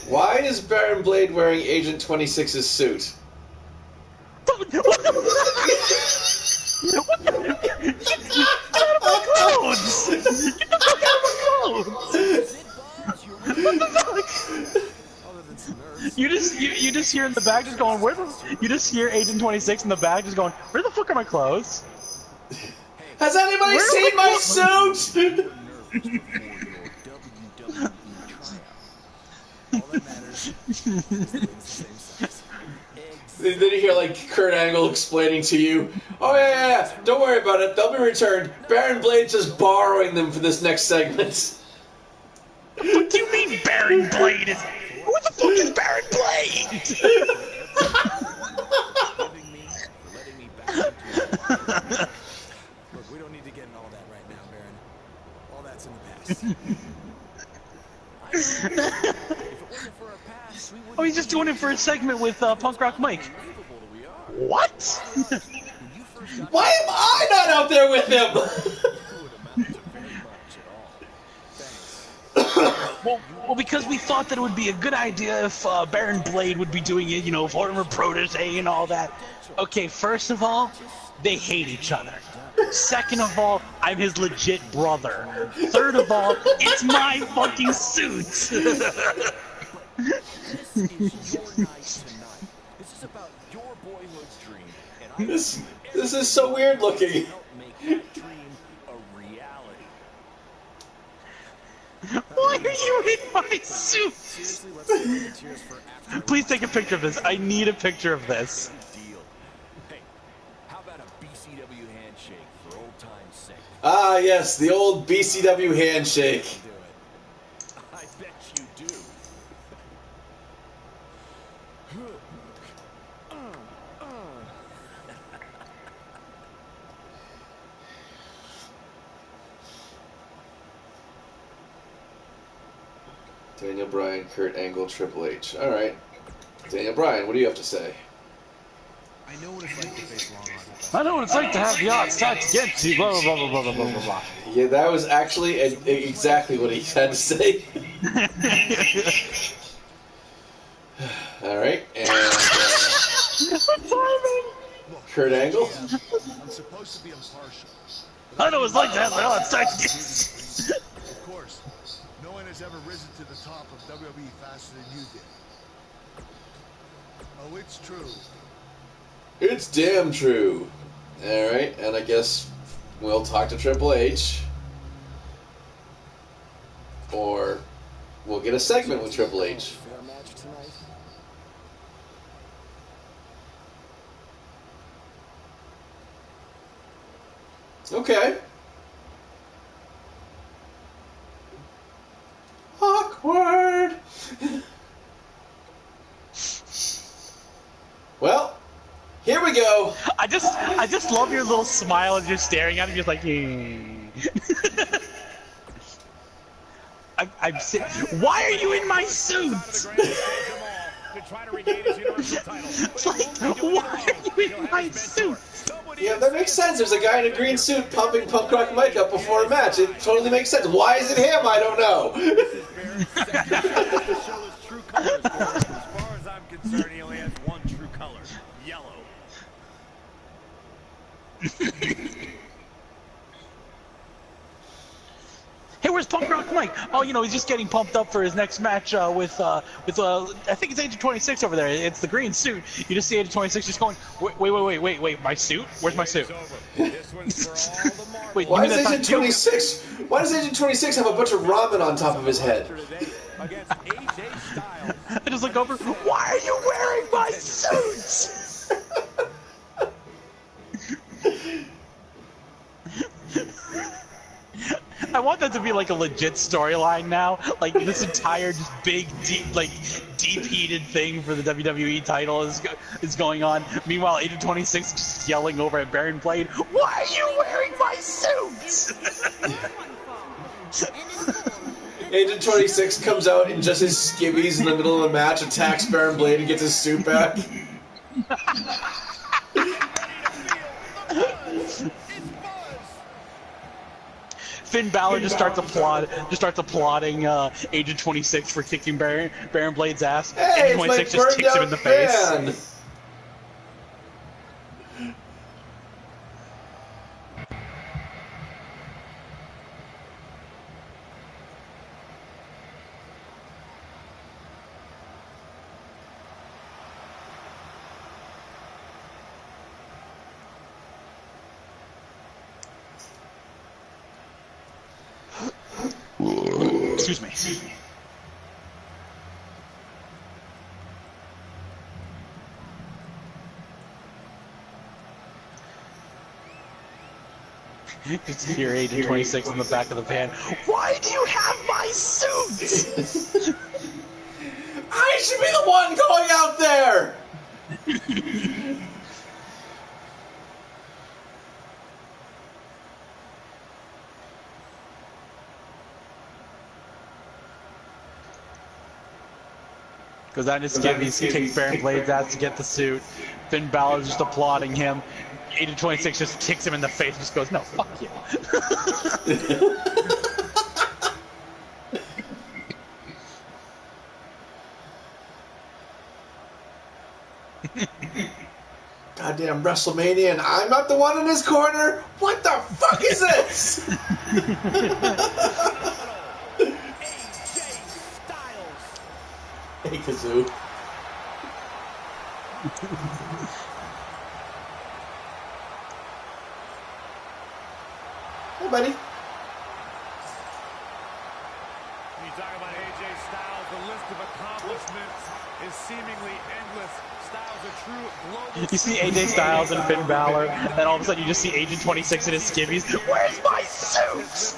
Why is Baron Blade wearing Agent 26's suit?
What the fuck? Get out of my clothes! Get the fuck out of my clothes! What the fuck? You just hear in the back just going, where the... You just hear Agent 26 in the back just going, where the fuck are my clothes?
Has anybody seen my suit? Then you hear like Kurt Angle explaining to you, oh yeah, don't worry about it, they'll be returned. Baron Blade's just borrowing them for this next segment.
What do you mean Baron Blade is... Who the fuck is Baron Blade?
Look, we don't need to get into all that right now, Baron. All that's in the past.
Oh, he's just doing it for a segment with Punk Rock Mike. What?
Why am I not out there with him?
Well, because we thought that it would be a good idea if Baron Blade would be doing it, you know, former protege and all that. Okay, first of all, they hate each other. Second of all, I'm his legit brother. Third of all, it's my fucking suit.
your boyhood's dream, and I
This is so weird looking.
help make that dream a reality.
Why are you in my suit?
Seriously, let's save the tears for after.
Please take a picture of this. I need a picture of this.
Deal. Hey, how about a BCW handshake for old time's sake?
Ah, yes, the old BCW handshake.
Do it. I bet you do.
Daniel Bryan, Kurt Angle, Triple H. All right. Daniel Bryan, what do you have to say?
I know what it's like to face long odds.
I know what it's like to have the odds stacked against you. Blah blah blah blah blah blah blah blah.
Yeah, that was actually exactly what he had to say. All right, and Kurt Angle.
I'm supposed to be impartial.
I know what it's like to have the odds stacked against.
Of course, no one has ever risen to the top of WWE faster than you did. Oh, it's true.
It's damn true. All right, and I guess we'll talk to Triple H, or we'll get a segment with Triple H.
Fair match tonight.
Okay. Awkward. Well, here we go.
I just love your little smile as you're staring at him, just like. Why are you in my suit?
To try to regain his Universal title.
It's like, why are you in my suit?
Yeah, that makes sense. There's a guy in a green suit pumping Punk Rock Mike up before a match. It totally makes sense. Why is it him? I don't know.
To show his true colors. As far as I'm concerned, he only has one true color: yellow.
Hey, where's Punk Rock Mike? Oh, you know, he's just getting pumped up for his next match with I think it's Agent 26 over there. It's the green suit. You just see Agent 26 just going, wait, my suit? Where's my suit?
This one's for all the marbles.
Wait,
Why does Agent 26? Why does Agent 26 have a bunch of ramen on top of his head?
Against AJ Styles.
I just look over. Why are you wearing my suit? I want that to be like a legit storyline now. Like this entire just big, deep-heated thing for the WWE title is going on. Meanwhile, Agent 26 just yelling over at Baron Blade, "Why are you wearing my suit?"
Agent 26 comes out in just his skivvies in the middle of a match, attacks Baron Blade, and gets his suit back.
Finn Balor just starts applauding Agent 26 for kicking Baron Blade's ass.
Hey,
Agent 26 just kicks him in the face.
Man.
Excuse me. Just hear Agent 26 in the back of the van. Why do you have my suit?
I should be the one going out there!
Goes down to skivvies, kicks Baron Blade's ass to get the suit. Finn Balor just applauding him. Agent 26 just kicks him in the face and just goes, "No, fuck you."
Goddamn WrestleMania, and I'm not the one in his corner? What the fuck is this?
AJ Styles.
Hey, Kazoo. Hey, buddy.
You talk about AJ Styles, the list of accomplishments is seemingly endless. Styles a true global.
You see AJ Styles and Finn Balor, and all of a sudden you just see Agent 26 in his skivvies. Where's my suit?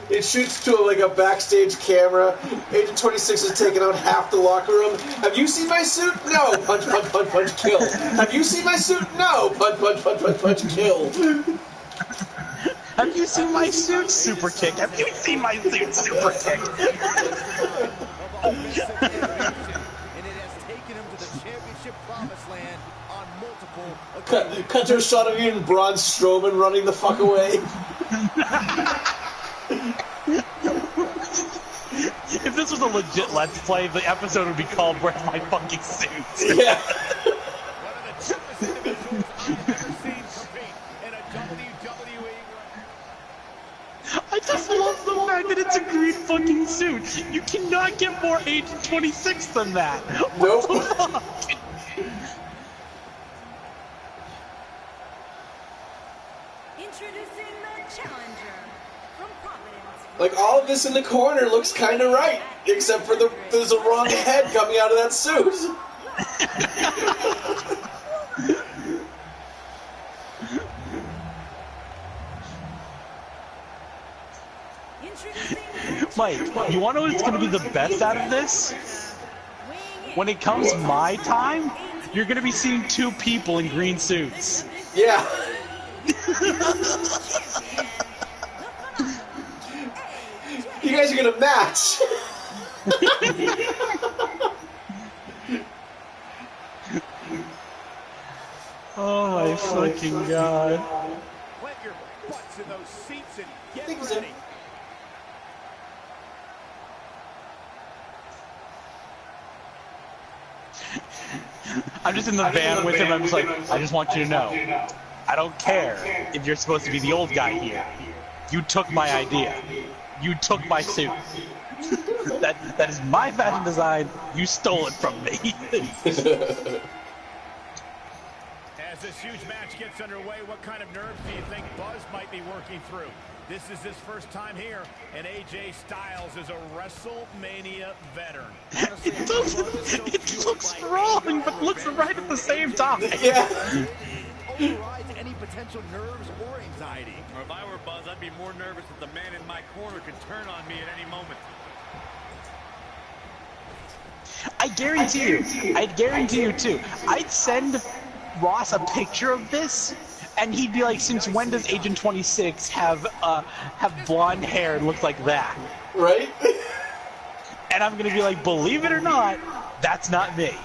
It shoots to like a backstage camera. Agent 26 is taking out half the locker room. Have you seen my suit? No. Punch, punch, punch, punch, kill. Have you seen my suit? No. Punch, punch, punch, punch, punch, kill.
Have you seen my suit? Super kick. Have you seen my suit? Super kick.
And it has taken him to the championship promised land on multiple occasions.
Cut to a shot of even Braun Strowman running the fuck away.
If this was a legit Let's Play, the episode would be called "Where's My Fucking Suit?"
Yeah.
One of the toughest individuals I've ever seen compete in a WWE.
I just love the fact that it's a green fucking suit. You cannot get more Agent 26 than that.
Nope.
What the fuck?
Introducing the challenger from Providence.
Like, all of this in the corner looks kind of right, except for there's a wrong head coming out of that suit.
Mike, you want to know what's going to be the best out of this? When it comes my time, you're going to be seeing two people in green suits.
Yeah. You guys are going to match.
Oh my fucking god.
Plant your butts in those seats and get
Things
ready.
I'm just in the van with him. I'm just like, I just want you to know, I don't care if you're supposed to be the old guy here. You took my idea. You took my suit. That is my fashion design. You stole it from me.
As this huge match gets underway, what kind of nerves do you think Buzz might be working through? This is his first time here, and AJ Styles is a WrestleMania veteran. Honestly,
It looks wrong, but looks right at the same time.
Yeah.
Overrides any potential nerves or anxiety. Or if I were Buzz, I'd be more nervous that the man in my corner could turn on me at any moment.
I guarantee you too. I'd send Ross a picture of this, and he'd be like, "Since when does Agent 26 have blonde hair and look like that?"
Right?
And I'm gonna be like, "Believe it or not, that's not me."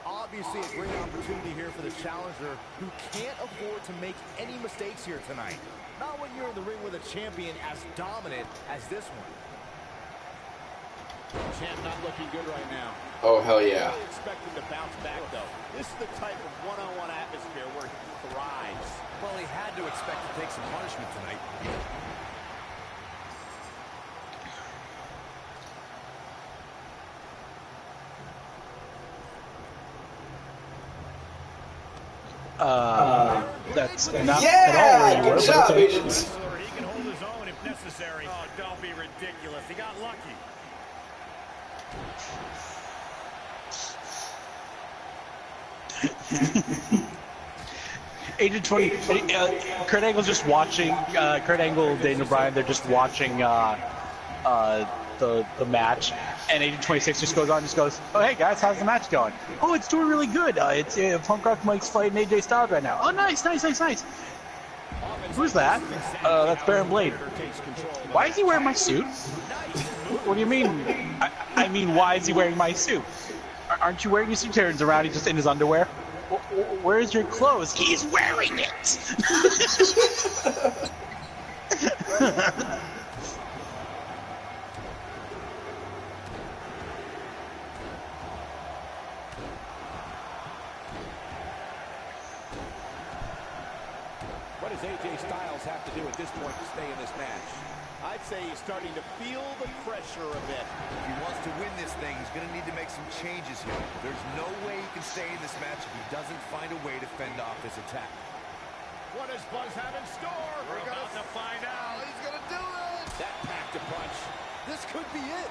Obviously a great opportunity here for the challenger who can't afford to make any mistakes here tonight. Not when you're in the ring with a champion as dominant as this one. Champ not looking good right now.
Oh, hell yeah.
Really expect him to bounce back, though. This is the type of one-on-one atmosphere where he thrives. Well, he had to expect to take some punishment tonight.
That's not
Yeah,
at all where you were,
good
but
job,
okay.
Agents.
He can hold his own if necessary. Oh, don't be ridiculous. He got lucky.
Agent 20, Kurt Angle's just watching, Kurt Angle, Daniel Bryan, they're just watching the match, and Agent 26 just goes, "Oh, hey guys, how's the match going?" "Oh, it's doing really good. It's Punk Rock Mike's fighting AJ Styles right now." "Oh, nice. "Who's that?" "That's Baron Blade." "Why is he wearing my suit?" "What do you mean?" I mean, why is he wearing my suit? Aren't you wearing your suit?" Turns around, he's just in his underwear. "Where's your clothes?" "He's wearing it."
What does AJ Styles have to do at this point to stay in this match?
I'd say he's starting to feel the pressure a bit.
If he wants to win this thing, he's going to need to make some changes here. There's no way he can stay in this match if he doesn't find a way to fend off this attack.
What does Buzz have in store?
We're about to find out.
He's going to do it.
That packed a punch.
This could be it.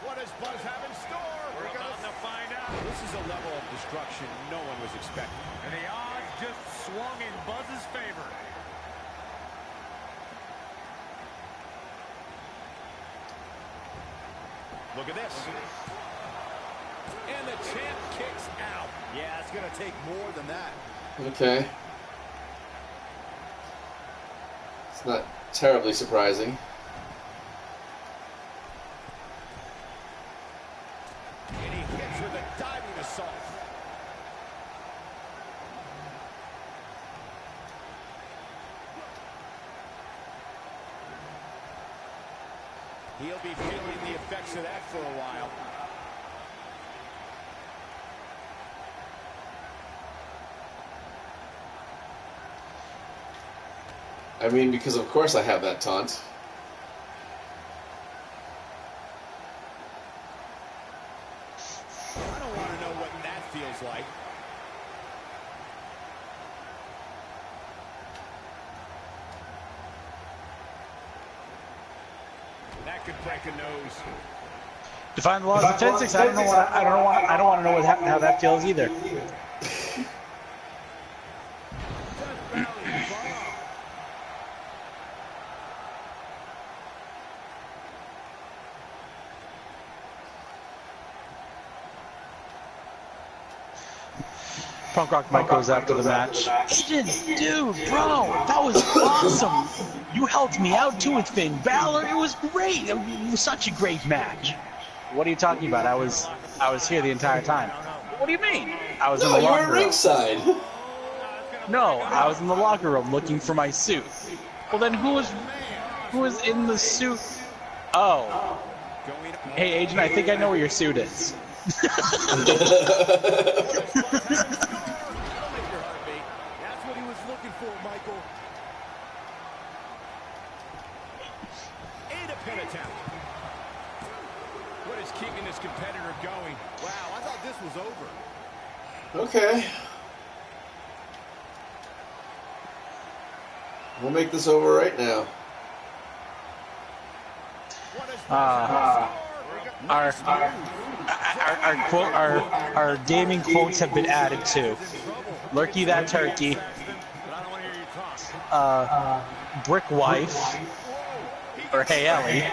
What does Buzz have in store?
We're about to find out.
This is a level of destruction no one was expecting.
And the odds just swung in Buzz's favor.
Look at this. And the champ kicks out.
Yeah, it's going to take more than that.
Okay. It's not terribly surprising.
And he hits with a diving assault. He'll be feeling the effects of that for a while.
I mean, because of course I have that taunt.
I don't want to know what that feels like. That could break a nose.
Define the laws of physics. I don't want to know how that feels either. Punk Rock Mike goes after the match. Agent, dude, bro, that was awesome. You helped me out too with Finn Balor. It was great. It was such a great match. What are you talking about? I was here the entire time. What do you mean? I was in the locker room.
You were ringside.
No, I was in the locker room looking for my suit. Well, then who was in the suit? Oh. Hey, Agent, I think I know where your suit is.
That's what he was looking for, Michael. And a pin attempt. What is keeping this competitor going?
Wow, I thought this was over.
Okay. We'll make this over right now.
Our gaming quotes have been added to. Lurky that turkey. Brick wife. Or Hey Ellie.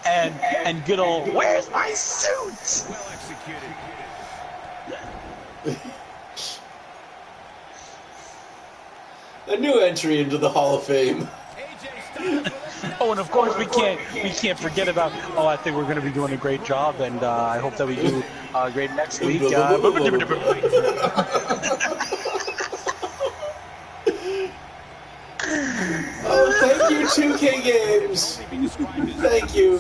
and good old where's my suit?
Well executed.
A new entry into the Hall of Fame.
Oh, and of course we can't forget about. Oh, I think we're going to be doing a great job, and I hope that we do great next week.
Oh, thank you, 2K Games. Thank you.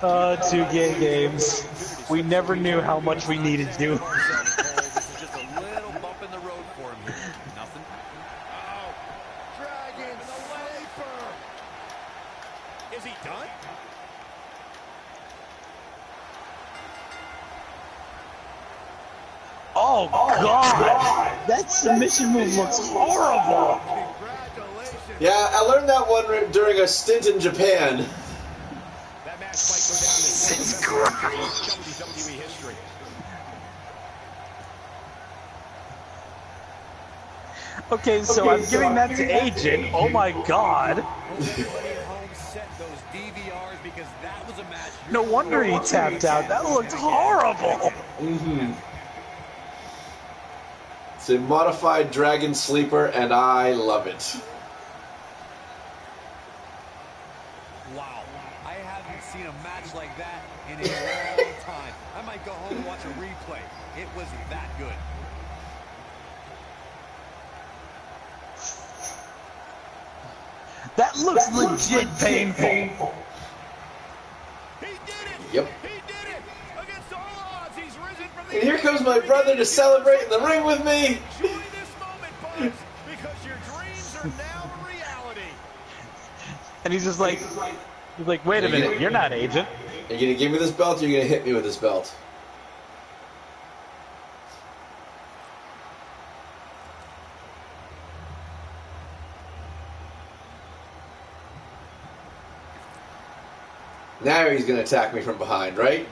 2K Games. We never knew how much we needed you.
Is he done?
Oh, God! That submission move looks horrible!
Yeah, I learned that one during a stint in Japan.
That match might go down as WWE history.
Okay, so I'm giving that to Agent. Oh my God! No wonder he tapped out. That looked horrible.
Mm-hmm. It's a modified Dragon Sleeper, and I love it.
Wow, I haven't seen a match like that in a long time. I might go home and watch a replay. It was that good.
That looks legit painful.
Yep.
He did it! Against all odds, he's risen from the...
And here comes my brother to celebrate in the ring with me.
Enjoy this moment, Buzz, because your dreams are now a reality.
And he's like, wait a minute, you're not Agent.
Are you gonna give me this belt, or are you gonna hit me with this belt? Now he's gonna attack me from behind, right?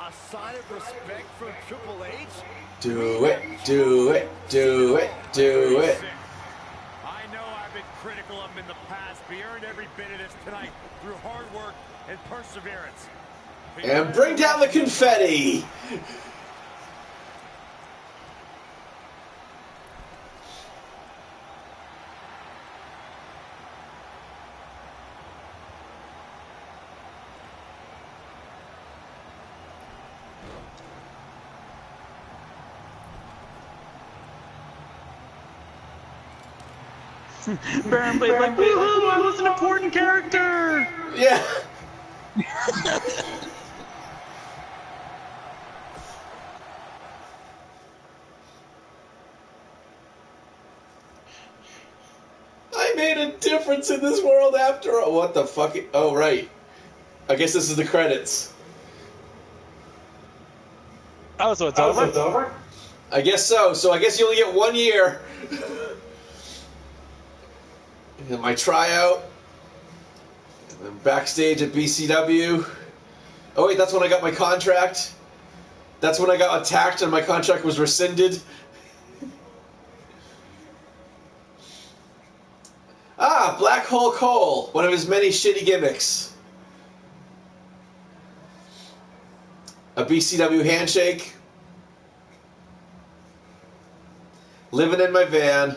A sign of respect from Triple H?
Do it, do it, do it, do it.
I know I've been critical of him in the past, but he earned every bit of this tonight through hard work and perseverance.
And bring down the confetti.
Baron Blade's like, woohoo, I was an important character!
Yeah. I made a difference in this world after all. What the fuck? Oh, right. I guess this is the credits.
Oh, so it's over?
I guess so. So I guess you only get 1 year. And my tryout. And then backstage at BCW. Oh wait, that's when I got my contract. That's when I got attacked and my contract was rescinded. Ah, Black Hole Cole, one of his many shitty gimmicks. A BCW handshake. Living in my van.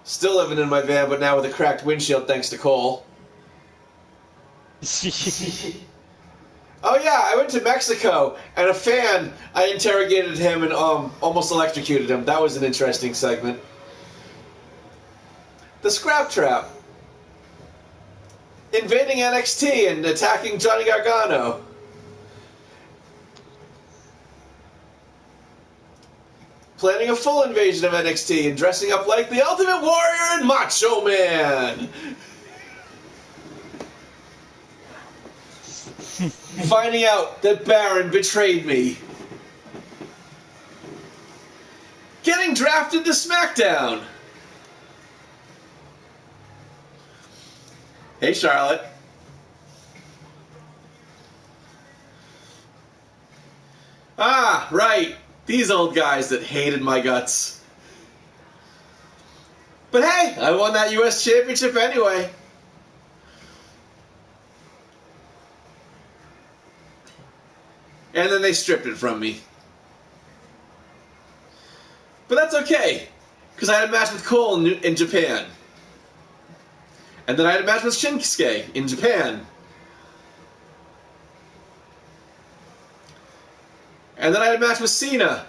Still living in my van, but now with a cracked windshield thanks to Cole. Oh yeah, I went to Mexico, and a fan, I interrogated him and almost electrocuted him. That was an interesting segment. The Scrap Trap. Invading NXT and attacking Johnny Gargano. Planning a full invasion of NXT and dressing up like the Ultimate Warrior and Macho Man. Finding out that Baron betrayed me. Getting drafted to SmackDown. Hey, Charlotte. Ah, right. These old guys that hated my guts. But hey, I won that US Championship anyway. And then they stripped it from me. But that's okay, because I had a match with Cole in Japan. And then I had a match with Shinsuke in Japan. And then I had a match with Cena.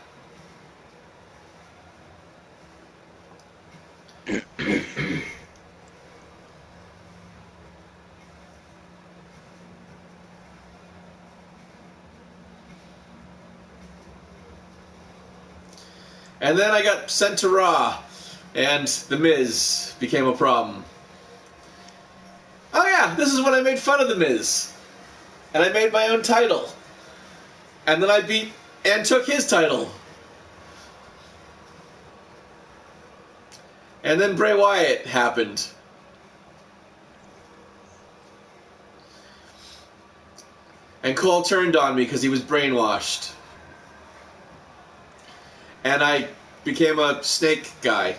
And then I got sent to Raw, and The Miz became a problem. Oh yeah, this is when I made fun of The Miz. And I made my own title. And then I beat and took his title. And then Bray Wyatt happened. And Cole turned on me because he was brainwashed. And I became a snake guy.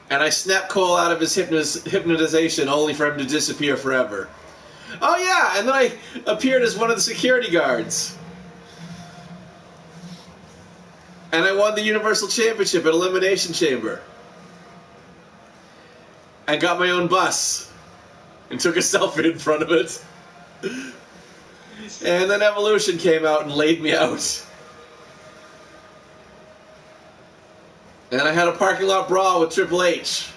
And I snapped Cole out of his hypnotization only for him to disappear forever. Oh yeah, and then I appeared as one of the security guards. And I won the Universal Championship at Elimination Chamber. I got my own bus and took a selfie in front of it. And then Evolution came out and laid me out. And I had a parking lot brawl with Triple H.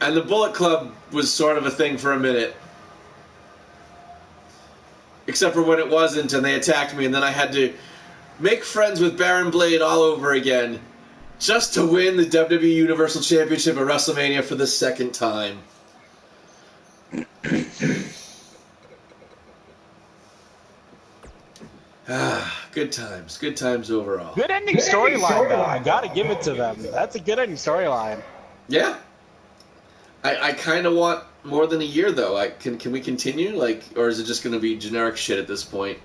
And the Bullet Club was sort of a thing for a minute. Except for when it wasn't and they attacked me, and then I had to make friends with Baron Blade all over again just to win the WWE Universal Championship at WrestleMania for the second time. Good times. Good times overall.
Good ending storyline, though. I gotta give it to them. That's a good ending storyline.
Yeah. I kind of want more than a year, though. Can we continue? Or is it just going to be generic shit at this point?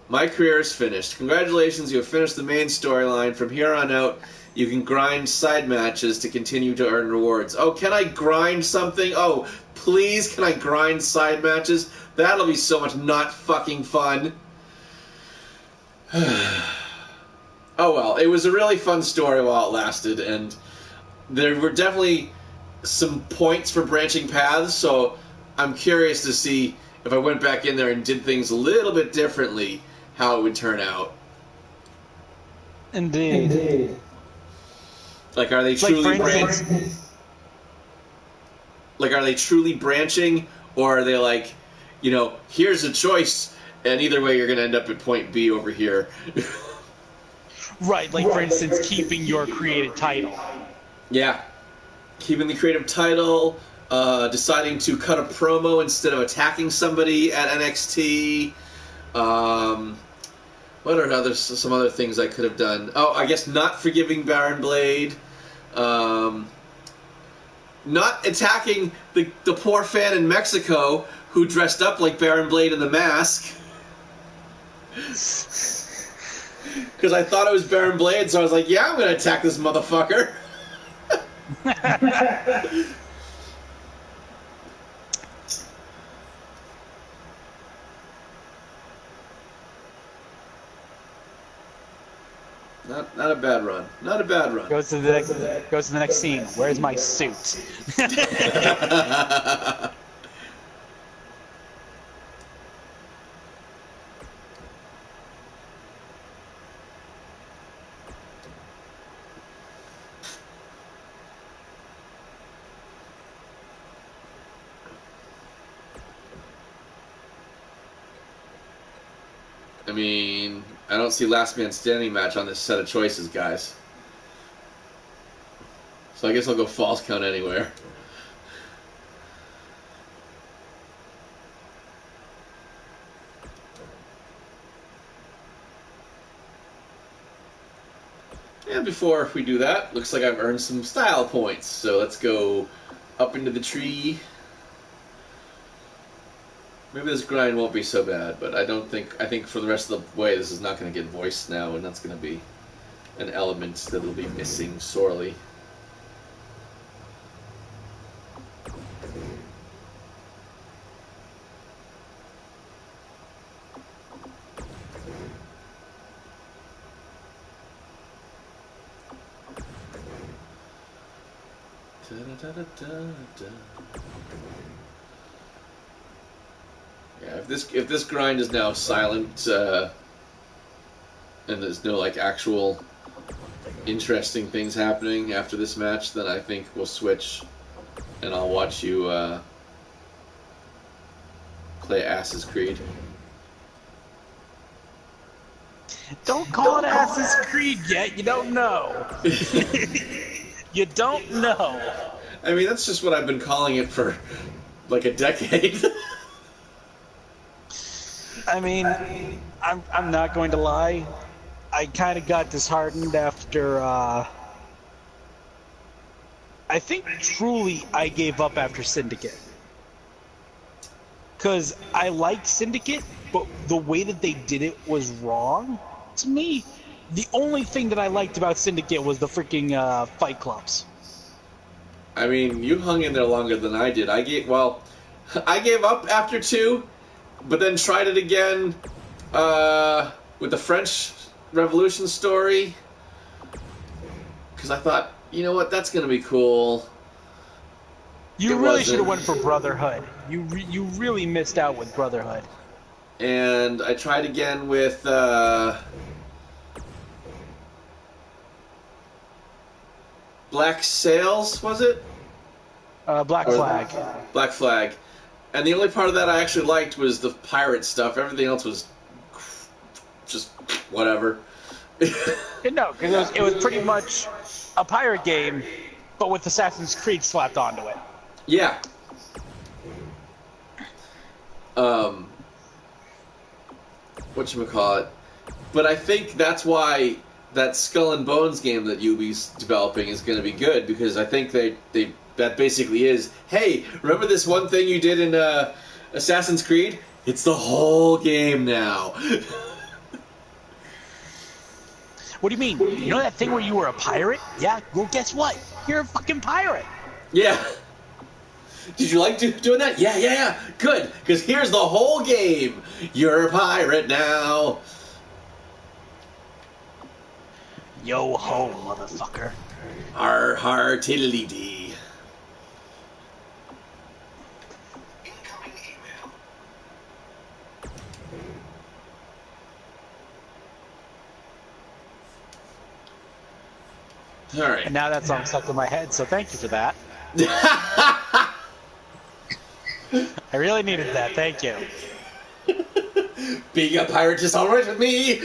My career is finished. Congratulations, you have finished the main storyline. From here on out, you can grind side matches to continue to earn rewards. Oh, can I grind something? Oh, please, can I grind side matches? That'll be so much not fucking fun. Oh well, it was a really fun story while it lasted, and there were definitely some points for branching paths, so I'm curious to see if I went back in there and did things a little bit differently, how it would turn out.
Indeed.
Like, are they truly branching? Like, are they truly branching, or are they like, you know, here's a choice, and either way you're going to end up at point B over here.
Right, like, for instance, keeping your created title.
Yeah. Keeping the creative title, deciding to cut a promo instead of attacking somebody at NXT. What are some other things I could have done? Oh, I guess not forgiving Baron Blade. Not attacking the poor fan in Mexico who dressed up like Baron Blade in the mask. Because I thought it was Baron Blade, so I was like, yeah, I'm going to attack this motherfucker. Not a bad run. Not a bad run.
Goes to the next scene. Where's my suit?
I mean, I don't see last man standing match on this set of choices, guys. So I guess I'll go false count anywhere. And before we do that, looks like I've earned some style points. So let's go up into the tree. Maybe this grind won't be so bad, but I think for the rest of the way this is not going to get voiced now, and that's going to be an element that will be missing sorely. Yeah, if this grind is now silent, and there's no like actual interesting things happening after this match, then I think we'll switch, and I'll watch you play Assassin's Creed.
Don't call it Assassin's Creed yet. You don't know. You don't know.
I mean, that's just what I've been calling it for like a decade.
I mean, I'm not going to lie. I kind of got disheartened after, I think truly I gave up after Syndicate. Because I liked Syndicate, but the way that they did it was wrong to me. The only thing that I liked about Syndicate was the freaking Fight Clubs.
I mean, you hung in there longer than I did. I gave up after 2, but then tried it again with the French Revolution story. Because I thought You know what? That's gonna be cool.
You really should have went for Brotherhood. You really missed out with Brotherhood.
And I tried again with Black Sails, was it?
Black Flag.
Black Flag. And the only part of that I actually liked was the pirate stuff. Everything else was just whatever.
No, because it was pretty much a pirate game, but with Assassin's Creed slapped onto it.
Yeah. Whatchamacallit. But I think that's why that Skull and Bones game that Ubi's developing is going to be good, because I think that basically is, hey, remember this one thing you did in Assassin's Creed? It's the whole game now.
What do you mean? You know that thing where you were a pirate? Yeah, well, guess what? You're a fucking pirate.
Yeah. Did you like doing that? Yeah. Good, because here's the whole game. You're a pirate now.
Yo ho, motherfucker.
Har har tiddly dee.
Incoming email.
All right.
And now that song stuck in my head, so thank you for that. I really needed that, thank you.
Being a pirate is alright with me.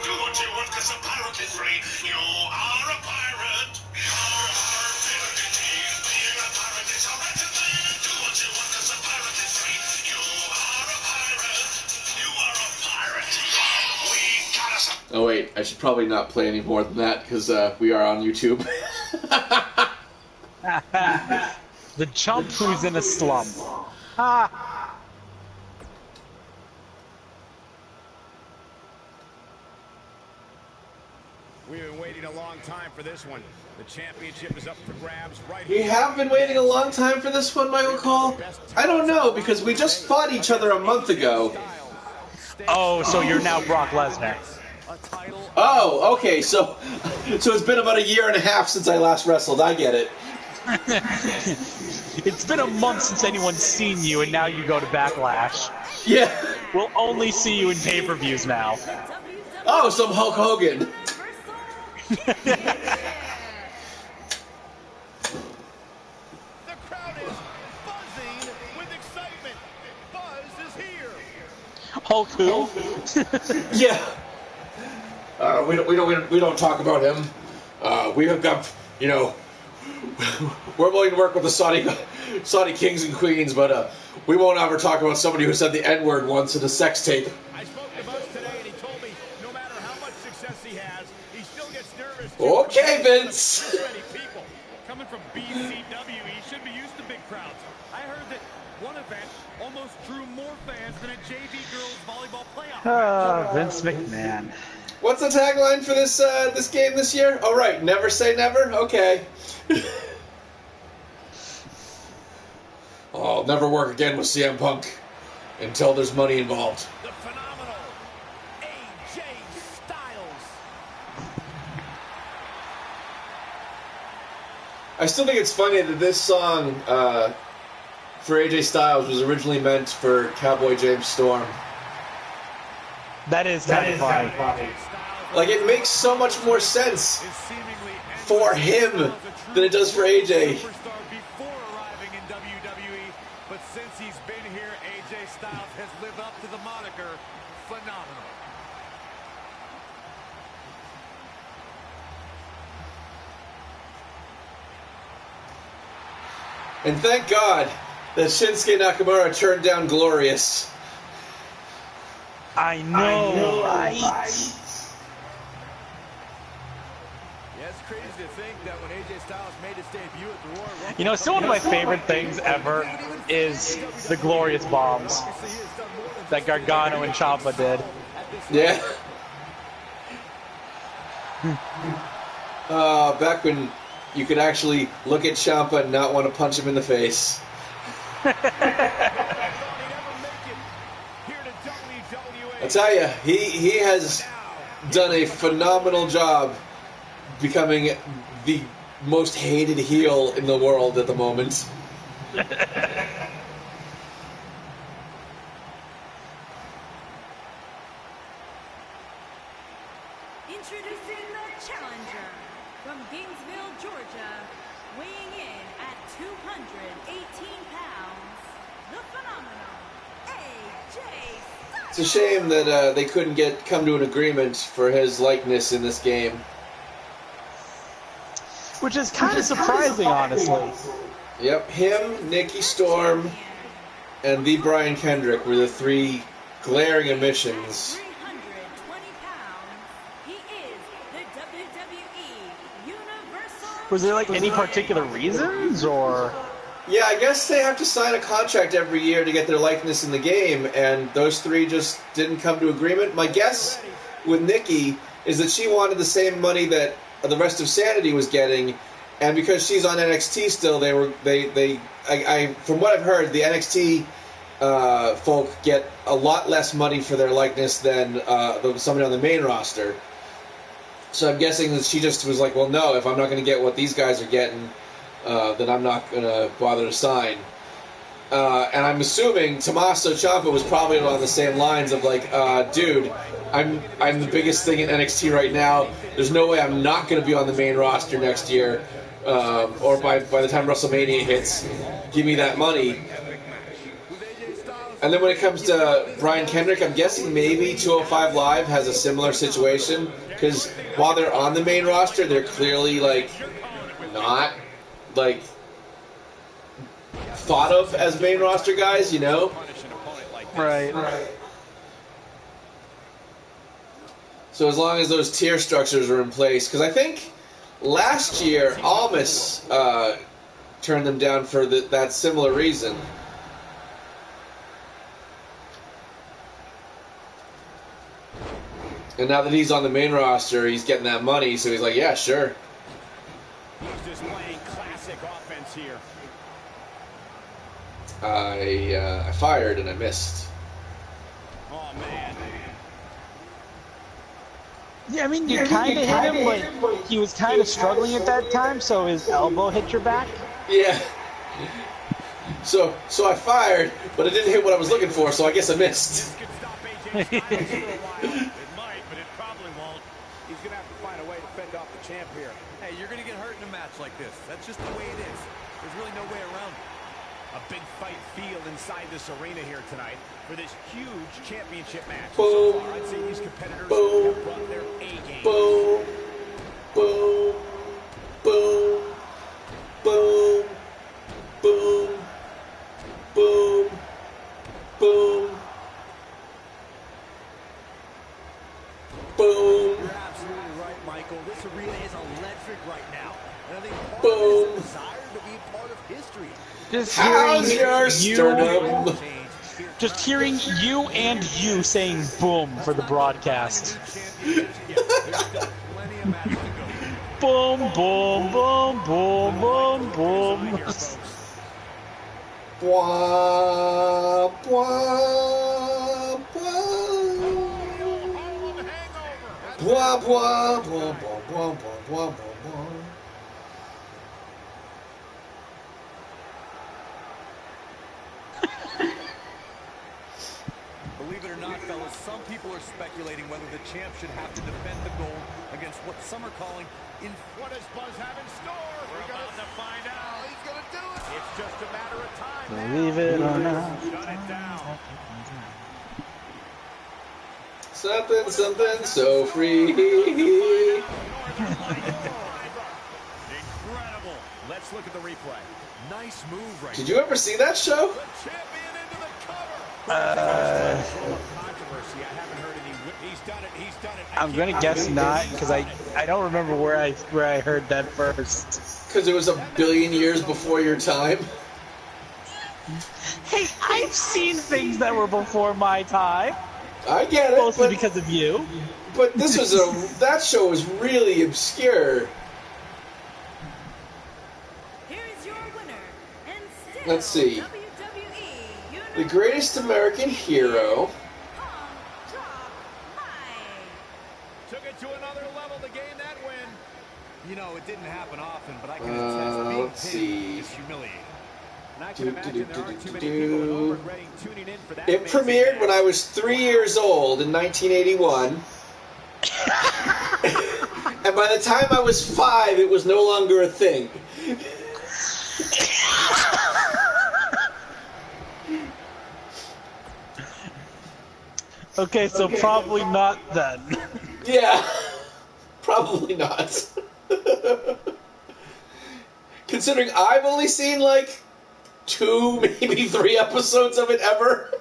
Do what you want, 'cause a pirate is free. You are a pirate. Har har fiddly-dee. Being a pirate is alright with me. Do what you want, 'cause a pirate is free. You are a pirate. You are a pirate. We got us a...
Oh wait, I should probably not play any more than that, because we are on YouTube.
The chump who's in a slum. Ha!
We've been waiting a long time for this one. The championship is up for grabs right
We
here.
have been waiting a long time for this one, Michael Cole? I don't know, because we just fought each other a month ago.
Oh, so you're now Brock Lesnar.
Oh, okay, so it's been about a year and a half since I last wrestled. I get it.
It's been a month since anyone's seen you, and now you go to Backlash.
Yeah.
We'll only see you in pay-per-views now.
Oh, some Hulk Hogan.
The crowd is buzzing with excitement. Buzz is here.
Hulk who?
Yeah. We don't talk about him. We have got, we're willing to work with the Saudi kings and queens, but we won't ever talk about somebody who said the N-word once in a sex tape.
I spoke to Buzz today, and he told me no matter how much success he has, he still gets nervous.
Okay, Vince.
People coming from BCW, he should be used to big crowds. I heard that one event almost drew more fans than a JV girls volleyball playoff.
Vince McMahon.
What's the tagline for this this game this year? Oh, right, never say never? Okay. I'll never work again with CM Punk until there's money involved.
The phenomenal AJ Styles.
I still think it's funny that this song for AJ Styles was originally meant for Cowboy James Storm.
That is kind of funny.
Like, it makes so much more sense for him than it does for AJ.
Superstar before arriving in WWE, but since he's been here, AJ Styles has lived up to the moniker phenomenal.
And thank God that Shinsuke Nakamura turned down Glorious.
I know, right?
Yes, crazy to think that when AJ Styles made his debut at the Royal Rumble,
You know, still one of my favorite things ever is the glorious bombs that Gargano and Ciampa did.
Yeah. Back when you could actually look at Ciampa and not want to punch him in the face. I tell you, he has done a phenomenal job becoming the most hated heel in the world at the moment.
Introducing the challenger from Gainesville, Georgia, weighing in at 218 pounds, the phenomenal AJ Styles.
It's a shame that they couldn't come to an agreement for his likeness in this game.
Which is kind of surprising, honestly.
Yep, him, Nikki Storm, and the Brian Kendrick were the three glaring omissions.
320 pounds, he is the WWE Universal.
Was there like any particular reasons, or?
Yeah, I guess they have to sign a contract every year to get their likeness in the game, and those three just didn't come to agreement. My guess with Nikki is that she wanted the same money that the rest of Sanity was getting, and because she's on NXT still, from what I've heard, the NXT folk get a lot less money for their likeness than somebody on the main roster. So I'm guessing that she just was like, well, no, if I'm not going to get what these guys are getting, then I'm not going to bother to sign. And I'm assuming Tommaso Ciampa was probably along the same lines of like, dude, I'm the biggest thing in NXT right now. There's no way I'm not going to be on the main roster next year, or by the time WrestleMania hits. Give me that money. And then when it comes to Brian Kendrick, I'm guessing maybe 205 Live has a similar situation, because while they're on the main roster, they're clearly like not like thought of as main roster guys, you know?
Right.
So as long as those tier structures are in place, because I think last year Almas turned them down for that similar reason. And now that he's on the main roster, he's getting that money, so he's like, yeah, sure.
He's just playing classic offense here.
I fired and I missed.
Oh, man.
Yeah, I mean, you kind of hit him, but he was kind of struggling at that time, so his elbow hit your back.
Yeah. So I fired, but it didn't hit what I was looking for, so I guess I missed.
This could stop AJ Styles for a while. It might, but it probably won't. He's going to have to find a way to fend off the champ here. Hey, you're going to get hurt in a match like this. That's just the way it is. There's really no way around it. A big fight feel inside this arena here tonight for this huge championship match.
Boom.
So far, I'd say these competitors
Boom.
have brought their A-game.
Boom. Boom. Boom. Boom. Boom. Boom. Boom. Boom.
You're absolutely right, Michael. This arena is electric right now. And I think part
Boom.
of this desire to be a part of history.
How's your sternum?
Just hearing you and you saying boom for the broadcast. Boom, boom, boom, boom, boom, boom.
Bwah, bwah, bwah. Bwah, bwah, bwah, bwah, bwah, bwah, bwah.
Believe it or not, fellas, some people are speculating whether the champ should have to defend the gold against what some are calling
What does Buzz have in store?
We're about to find out.
He's going to do it.
It's just a matter of time.
Believe it or not.
Shut it down.
Something, something so free.
Incredible. Let's look at the replay. Nice move right
Did you ever see that show?
The champion into the cover. Controversy. I haven't heard any He's done it. He's done it.
I'm gonna guess not, because I don't remember where I heard that first.
Because it was a billion years before your time.
Hey, I've seen things that were before my time.
I get it.
Mostly because of you.
But this was that show was really obscure.
Here is your winner, and still
Let's see.
WWE
The Greatest American Hero.
Took it to another level to gain that win. You know, it didn't happen often, but I can attest being
Let's see.
is humiliating. And I can imagine there aren't too many people at home regretting tuning in for that.
It premiered when I was 3 years old in 1981. And by the time I was 5, it was no longer a thing.
Okay, so probably not then.
Yeah, probably not. Considering I've only seen like 2, maybe 3 episodes of it ever.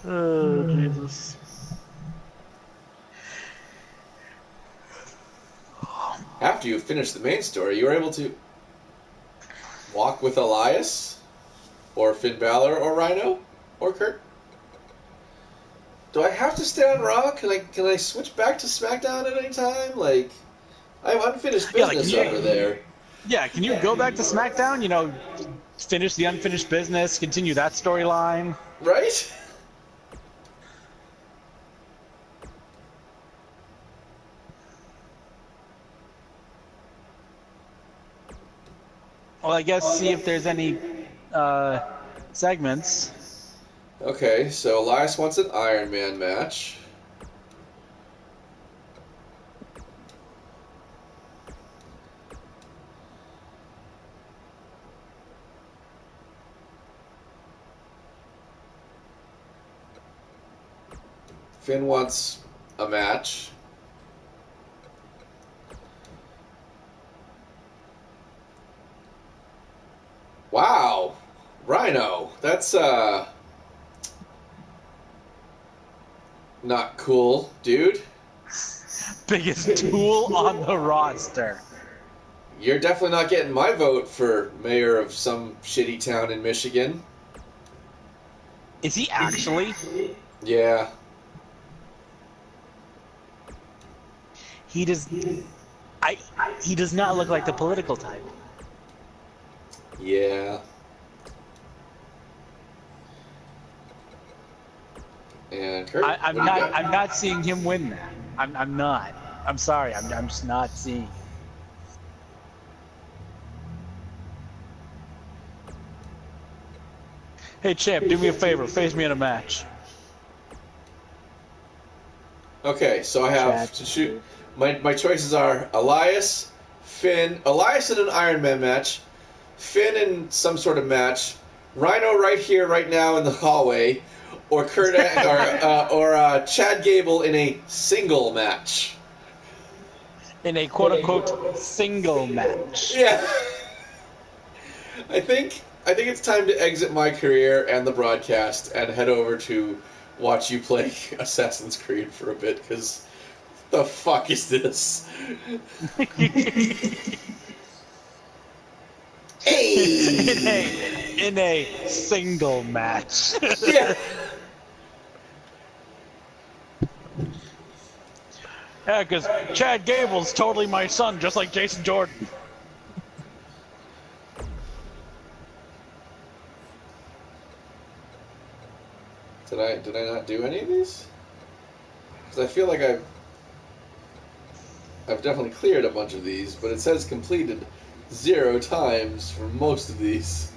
Oh, Jesus.
After you finish the main story, you were able to walk with Elias, or Finn Balor, or Rhino, or Kurt. Do I have to stay on Raw? Can I switch back to SmackDown at any time? Like, I have unfinished business over there.
Yeah, can you go back to SmackDown? You know, finish the unfinished business, continue that storyline.
Right?
Well, I guess see if there's any segments.
Okay, so Elias wants an Iron Man match. Finn wants a match. Wow, Rhino, that's not cool, dude.
Biggest tool on the roster.
You're definitely not getting my vote for mayor of some shitty town in Michigan.
Is he actually?
Yeah.
He does. He does not look like the political type.
Yeah. And Kurt,
I'm not seeing him win that. I'm not. I'm sorry. I'm just not seeing it. Hey champ, do me a favor. Face me in a match.
Okay, so I have to shoot. My choices are Elias, Finn, Elias in an Iron Man match, Finn in some sort of match, Rhino right here, right now in the hallway, or Kurt or Chad Gable in a single match.
In a quote-unquote single match.
Yeah. I think it's time to exit my career and the broadcast and head over to watch you play Assassin's Creed for a bit, because the fuck is this? Hey!
In a single match.
Yeah.
Yeah, because Chad Gable's totally my son, just like Jason Jordan.
Did I not do any of these? Because I feel like I've definitely cleared a bunch of these, but it says completed 0 times for most of these.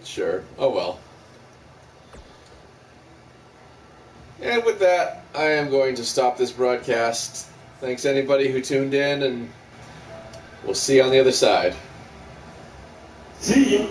Sure. Oh well. And with that, I am going to stop this broadcast. Thanks anybody who tuned in, and we'll see you on the other side.
See ya.